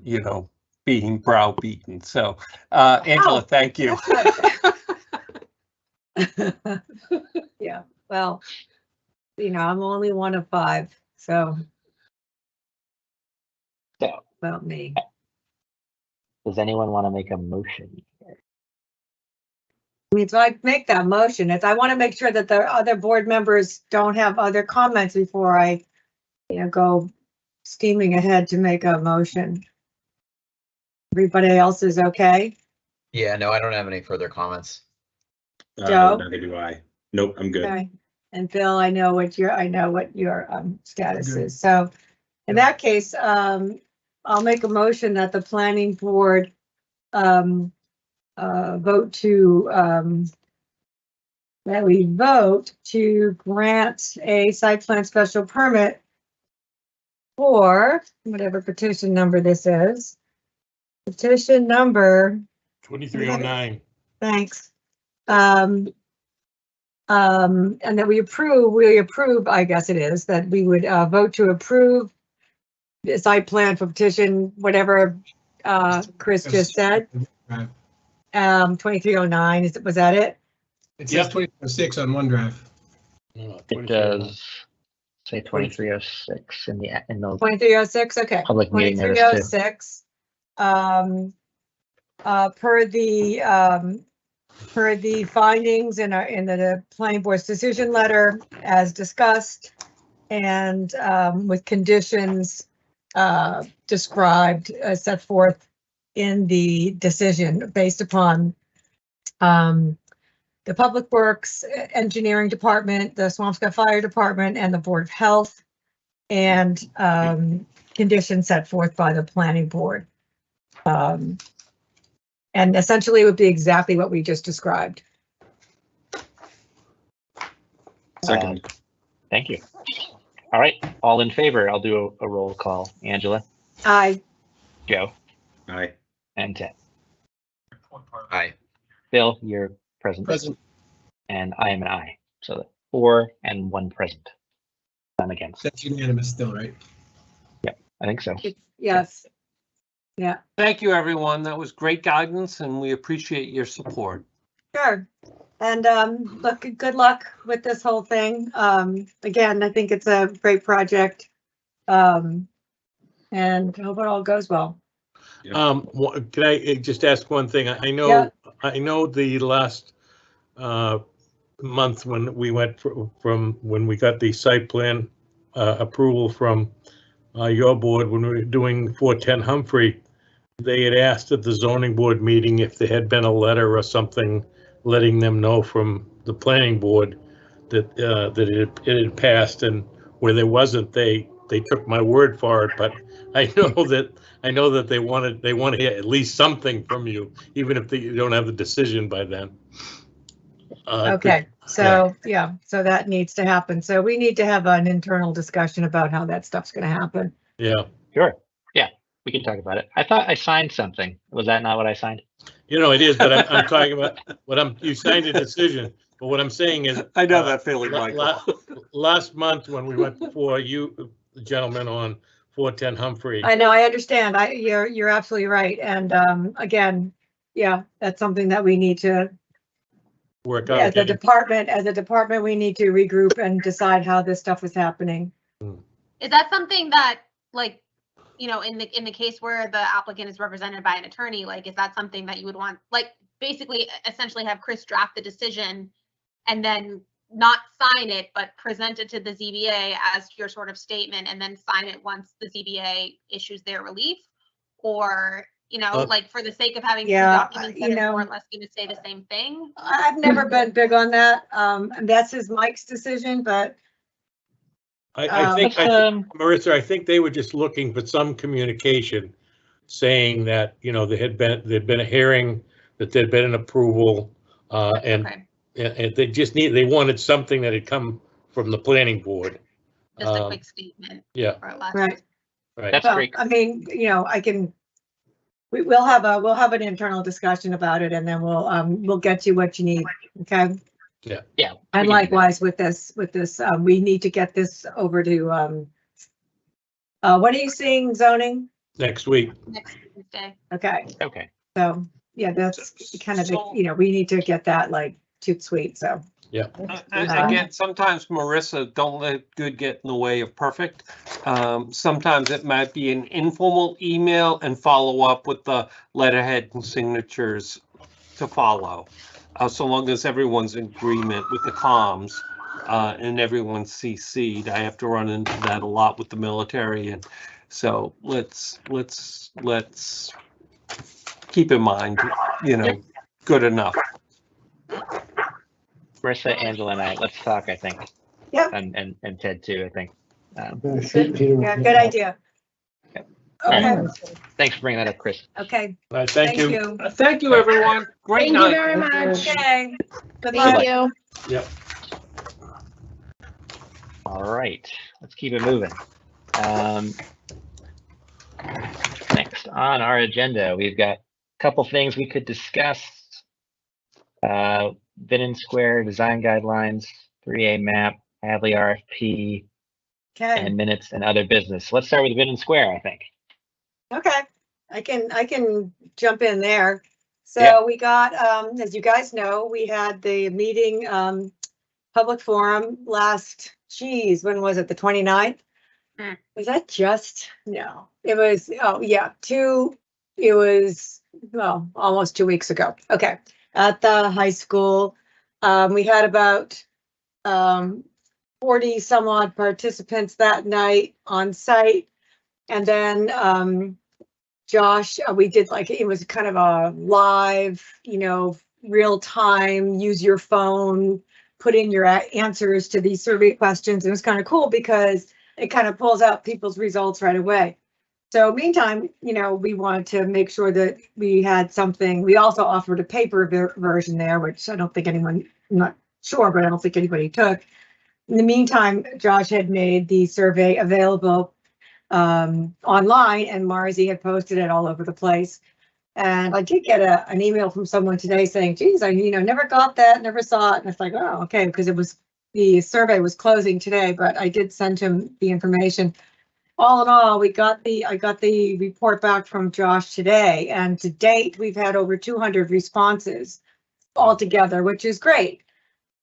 [SPEAKER 9] being browbeaten. So Angela, thank you.
[SPEAKER 3] Yeah, well, I'm only one of 5, so. About me.
[SPEAKER 1] Does anyone want to make a motion?
[SPEAKER 3] I mean, so I make that motion. I want to make sure that the other board members don't have other comments before I, go steaming ahead to make a motion. Everybody else is okay?
[SPEAKER 5] Yeah, no, I don't have any further comments.
[SPEAKER 3] Joe?
[SPEAKER 7] Neither do I. Nope, I'm good.
[SPEAKER 3] Okay. And Bill, I know what your status is. So in that case, I'll make a motion that the planning board vote to grant a site plan special permit for whatever petition number this is. Petition number
[SPEAKER 8] 2309.
[SPEAKER 3] Thanks. And that we approve, I guess it is, that we would vote to approve the site plan for petition, whatever Chris just said. 2309, was that it?
[SPEAKER 6] It says 2006 on OneDrive.
[SPEAKER 1] It does say 2306 in the
[SPEAKER 3] 2306, okay.
[SPEAKER 1] Public meeting notice too.
[SPEAKER 3] 2306. Per the findings in the planning board's decision letter as discussed, and with conditions described, set forth in the decision based upon the Public Works Engineering Department, the Swampscott Fire Department, and the Board of Health, and conditions set forth by the planning board. And essentially it would be exactly what we just described.
[SPEAKER 7] Second.
[SPEAKER 1] Thank you. All right, all in favor, I'll do a roll call. Angela?
[SPEAKER 3] Aye.
[SPEAKER 1] Joe?
[SPEAKER 7] Aye.
[SPEAKER 1] And Ted?
[SPEAKER 5] Aye.
[SPEAKER 1] Bill, you're present.
[SPEAKER 6] Present.
[SPEAKER 1] And I am an aye. So 4 and 1 present. None against.
[SPEAKER 6] That's unanimous still, right?
[SPEAKER 1] I think so.
[SPEAKER 3] Yes. Yeah,
[SPEAKER 9] Thank you, everyone. That was great guidance and we appreciate your support.
[SPEAKER 3] sure. And look, good luck with this whole thing. Again, I think it's a great project. And hope it all goes well.
[SPEAKER 8] Can I just ask one thing? I know,
[SPEAKER 3] Yeah.
[SPEAKER 8] I know the last month when we went from when we got the site plan approval from your board when we were doing 410 Humphrey, they had asked at the zoning board meeting if there had been a letter or something letting them know from the planning board that it had passed, and where there wasn't, they took my word for it. But I know that they want to hear at least something from you, even if you don't have the decision by then.
[SPEAKER 3] Okay, so yeah, so that needs to happen. So we need to have an internal discussion about how that stuff's going to happen.
[SPEAKER 8] Yeah.
[SPEAKER 1] Sure. Yeah, we can talk about it. I thought I signed something. Was that not what I signed?
[SPEAKER 8] It is, but I'm talking about you signed a decision. But what I'm saying is,
[SPEAKER 9] I know that feeling, Michael.
[SPEAKER 8] Last month when we went before you gentlemen on 410 Humphrey.
[SPEAKER 3] I know, I understand. You're absolutely right. And again, yeah, that's something that we need to
[SPEAKER 8] Work out.
[SPEAKER 3] as a department, we need to regroup and decide how this stuff is happening.
[SPEAKER 2] Is that something that, like, in the case where the applicant is represented by an attorney, like, is that something that you would want, like, basically essentially have Chris draft the decision and then not sign it, but present it to the ZBA as your sort of statement and then sign it once the ZBA issues their relief? Or, like, for the sake of having two documents that are more or less going to say the same thing?
[SPEAKER 3] I've never been big on that. And that's Mike's decision, but
[SPEAKER 8] I think,
[SPEAKER 1] let's,
[SPEAKER 8] Marissa, I think they were just looking for some communication saying that, there'd been a hearing, that there'd been an approval, and
[SPEAKER 2] Okay,
[SPEAKER 8] and they wanted something that had come from the planning board.
[SPEAKER 2] just a quick statement.
[SPEAKER 8] Yeah,
[SPEAKER 2] Or less.
[SPEAKER 3] Right.
[SPEAKER 8] right.
[SPEAKER 1] That's
[SPEAKER 3] Well,
[SPEAKER 1] great.
[SPEAKER 3] I mean, we'll have an internal discussion about it, and then we'll get you what you need. Okay.
[SPEAKER 1] Yeah.
[SPEAKER 3] And
[SPEAKER 1] we can do that.
[SPEAKER 3] likewise with this, we need to get this over to, when are you seeing zoning?
[SPEAKER 8] Next week.
[SPEAKER 2] Next Tuesday.
[SPEAKER 3] Okay,
[SPEAKER 1] Okay.
[SPEAKER 3] so, yeah, that's kind of,
[SPEAKER 9] So-
[SPEAKER 3] we need to get that like too sweet, so.
[SPEAKER 9] Again, sometimes, Marissa, don't let good get in the way of perfect. Sometimes it might be an informal email and follow up with the letterhead and signatures to follow. So long as everyone's in agreement with the comms and everyone's CC'd. I have to run into that a lot with the military, and so let's keep in mind, good enough.
[SPEAKER 1] Marissa, Angela, and I, let's talk, I think.
[SPEAKER 3] Yep.
[SPEAKER 1] And Ted too, I think.
[SPEAKER 3] Yeah, good idea.
[SPEAKER 1] Yep.
[SPEAKER 3] Okay,
[SPEAKER 1] Thanks for bringing that up, Chris.
[SPEAKER 3] okay,
[SPEAKER 8] All right,
[SPEAKER 3] thank you.
[SPEAKER 9] Thank you, everyone. Great
[SPEAKER 11] Thank you
[SPEAKER 9] night.
[SPEAKER 11] very much.
[SPEAKER 3] Okay, good
[SPEAKER 11] Thank
[SPEAKER 3] luck.
[SPEAKER 11] you.
[SPEAKER 1] All right, let's keep it moving. Next on our agenda, we've got a couple things we could discuss. Vinnin Square Design Guidelines, 3A map, Hadley RFP,
[SPEAKER 3] Okay,
[SPEAKER 1] and minutes and other business. Let's start with Vinnin Square, I think.
[SPEAKER 3] okay, I can jump in there.
[SPEAKER 1] Yeah.
[SPEAKER 3] So we got, as you guys know, we had the meeting, public forum last, when was it, the 29th?
[SPEAKER 2] Mm.
[SPEAKER 3] Was that just, no, it was, oh yeah, it was, well, almost 2 weeks ago. Okay, at the high school. We had about 40 some odd participants that night on site. And then Josh, we did like, it was kind of a live, real time, use your phone, put in your answers to these survey questions. It was kind of cool because it kind of pulls out people's results right away. So meantime, we wanted to make sure that we had something. We also offered a paper version there, which I don't think anyone, I'm not sure, but I don't think anybody took. In the meantime, Josh had made the survey available online, and Marzi had posted it all over the place. And I did get an email from someone today saying, geez, I never got that, never saw it. And it's like, oh, okay, because the survey was closing today, but I did send him the information. All in all, I got the report back from Josh today, and to date, we've had over 200 responses altogether, which is great.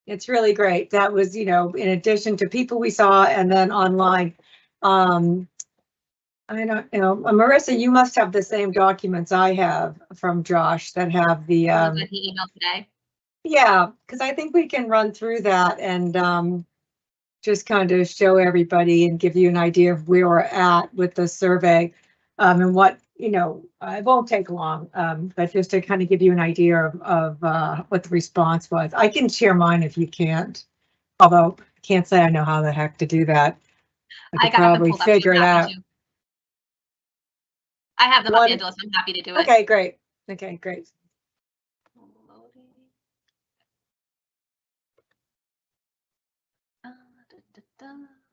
[SPEAKER 3] It's really great. That was, in addition to people we saw and then online. I don't know, Marissa, you must have the same documents I have from Josh that have the,
[SPEAKER 2] That he emailed today.
[SPEAKER 3] yeah, because I think we can run through that and just kind of show everybody and give you an idea of where we're at with the survey and what, it won't take long, but just to kind of give you an idea of what the response was. I can share mine if you can't, although I can't say I know how the heck to do that. I could
[SPEAKER 2] got them
[SPEAKER 3] probably
[SPEAKER 2] pulled up.
[SPEAKER 3] figure it
[SPEAKER 2] I'm
[SPEAKER 3] out.
[SPEAKER 2] happy to. I have them
[SPEAKER 3] What-
[SPEAKER 2] up, Angela, so I'm happy to do it.
[SPEAKER 3] Okay, great. Okay, great.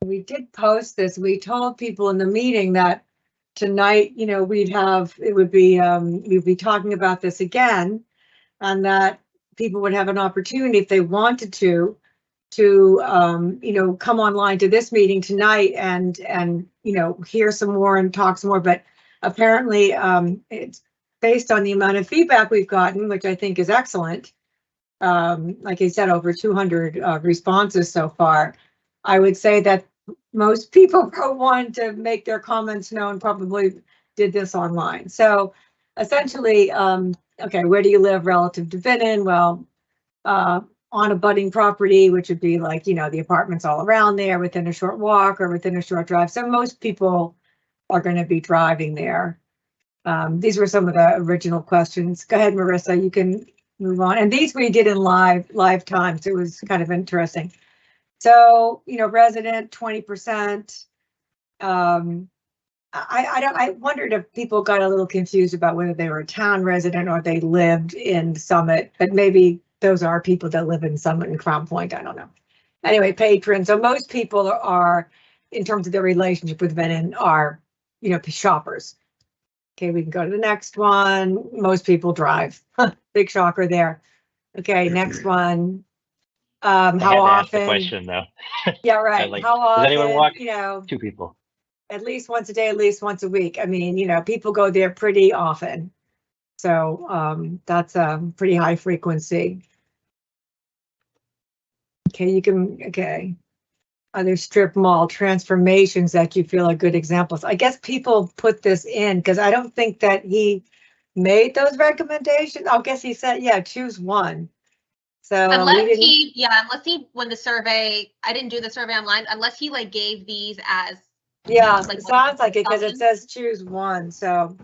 [SPEAKER 3] We did post this. We told people in the meeting that tonight, we'd be talking about this again, and that people would have an opportunity if they wanted to come online to this meeting tonight and hear some more and talk some more. But apparently, it's based on the amount of feedback we've gotten, which I think is excellent. Like I said, over 200 responses so far. I would say that most people who want to make their comments known probably did this online. So essentially, okay, where do you live relative to Vinnin? Well, on a budding property, which would be like, the apartments all around there within a short walk or within a short drive. So most people are going to be driving there. These were some of the original questions. Go ahead, Marissa, you can move on. And these we did in live time, so it was kind of interesting. So, resident 20%. I wondered if people got a little confused about whether they were a town resident or they lived in Summit, but maybe those are people that live in Summit and Crown Point. I don't know. Anyway, patron. So most people are, in terms of their relationship with Vinnin, are, shoppers. Okay, we can go to the next one. Most people drive. Big shocker there. Okay, next one.
[SPEAKER 1] I had
[SPEAKER 3] How
[SPEAKER 1] to ask the
[SPEAKER 3] often?
[SPEAKER 1] question though.
[SPEAKER 3] Yeah, right.
[SPEAKER 1] Like,
[SPEAKER 3] How
[SPEAKER 1] does anyone
[SPEAKER 3] often?
[SPEAKER 1] walk? 2 people.
[SPEAKER 3] At least once a day, at least once a week. I mean, people go there pretty often. So that's a pretty high frequency. Okay, other strip mall transformations that you feel are good examples. I guess people put this in because I don't think that he made those recommendations. I guess he said, yeah, choose one. So
[SPEAKER 2] unless he, when the survey, I didn't do the survey online, unless he like gave these as.
[SPEAKER 3] Yeah,
[SPEAKER 2] like,
[SPEAKER 3] it sounds like it because it says choose one. So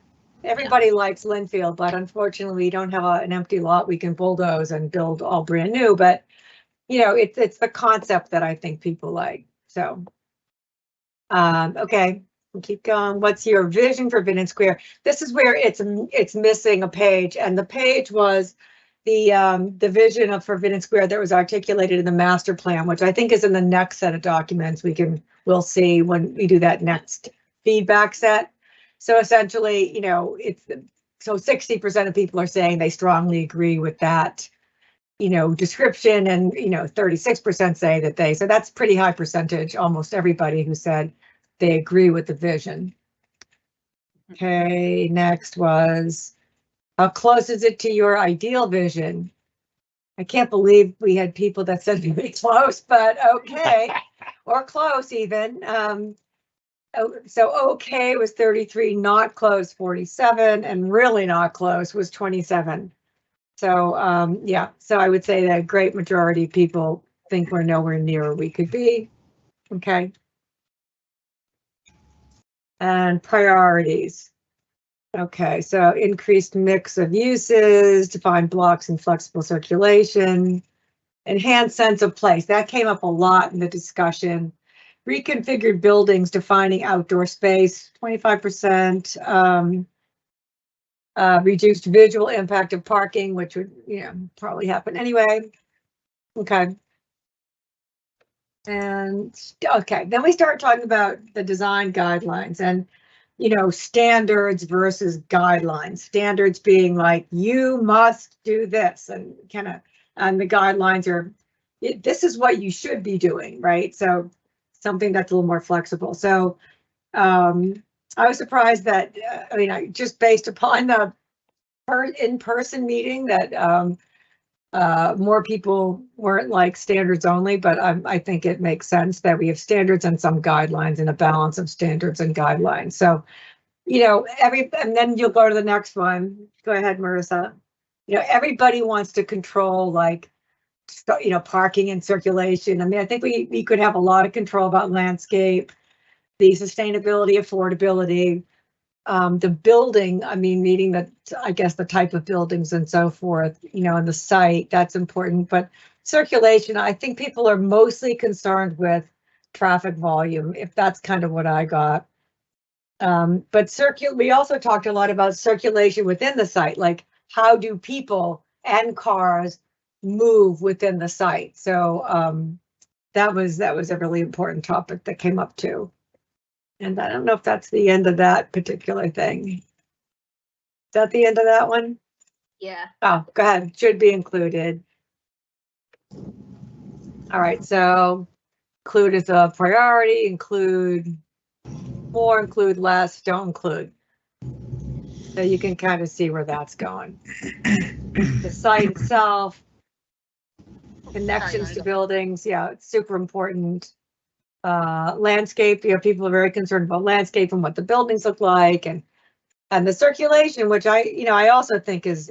[SPEAKER 3] everybody likes Linfield, but unfortunately we don't have an empty lot we can bulldoze and build all brand new. But it's the concept that I think people like. So okay, we'll keep going. What's your vision for Vinnin Square? This is where it's missing a page, and the page was the vision for Vinnin Square that was articulated in the master plan, which I think is in the next set of documents we'll see when we do that next feedback set. So essentially, so 60% of people are saying they strongly agree with that, description, and 36% say that so that's pretty high percentage, almost everybody who said they agree with the vision. Okay, next was, how close is it to your ideal vision? I can't believe we had people that said really close, but okay, or close even. So okay was 33, not close 47, and really not close was 27. So yeah, so I would say that a great majority of people think we're nowhere near where we could be. Okay. And priorities. Okay, so increased mix of uses, defined blocks and flexible circulation, enhanced sense of place. That came up a lot in the discussion. Reconfigured buildings, defining outdoor space, 25%. Reduced visual impact of parking, which would, probably happen anyway. Okay. And okay, then we start talking about the design guidelines and, standards versus guidelines. Standards being like, you must do this, and and the guidelines are, this is what you should be doing, right? So something that's a little more flexible. So I was surprised that, just based upon the in-person meeting, that more people weren't like standards only, but I think it makes sense that we have standards and some guidelines and a balance of standards and guidelines. So, and then you'll go to the next one. Go ahead, Marissa. Everybody wants to control parking and circulation. I mean, I think we could have a lot of control about landscape, the sustainability, affordability, the building, meaning that, I guess, the type of buildings and so forth, and the site, that's important. But circulation, I think people are mostly concerned with traffic volume, if that's kind of what I got. But we also talked a lot about circulation within the site, like how do people and cars move within the site? So that was a really important topic that came up too. And I don't know if that's the end of that particular thing. Is that the end of that one?
[SPEAKER 2] Yeah.
[SPEAKER 3] Oh, go ahead. Should be included. All right. So include as a priority, include more, include less, don't include. So you can kind of see where that's going. The site itself, connections to buildings. Yeah, it's super important. Landscape, people are very concerned about landscape and what the buildings look like, and the circulation, which I also think is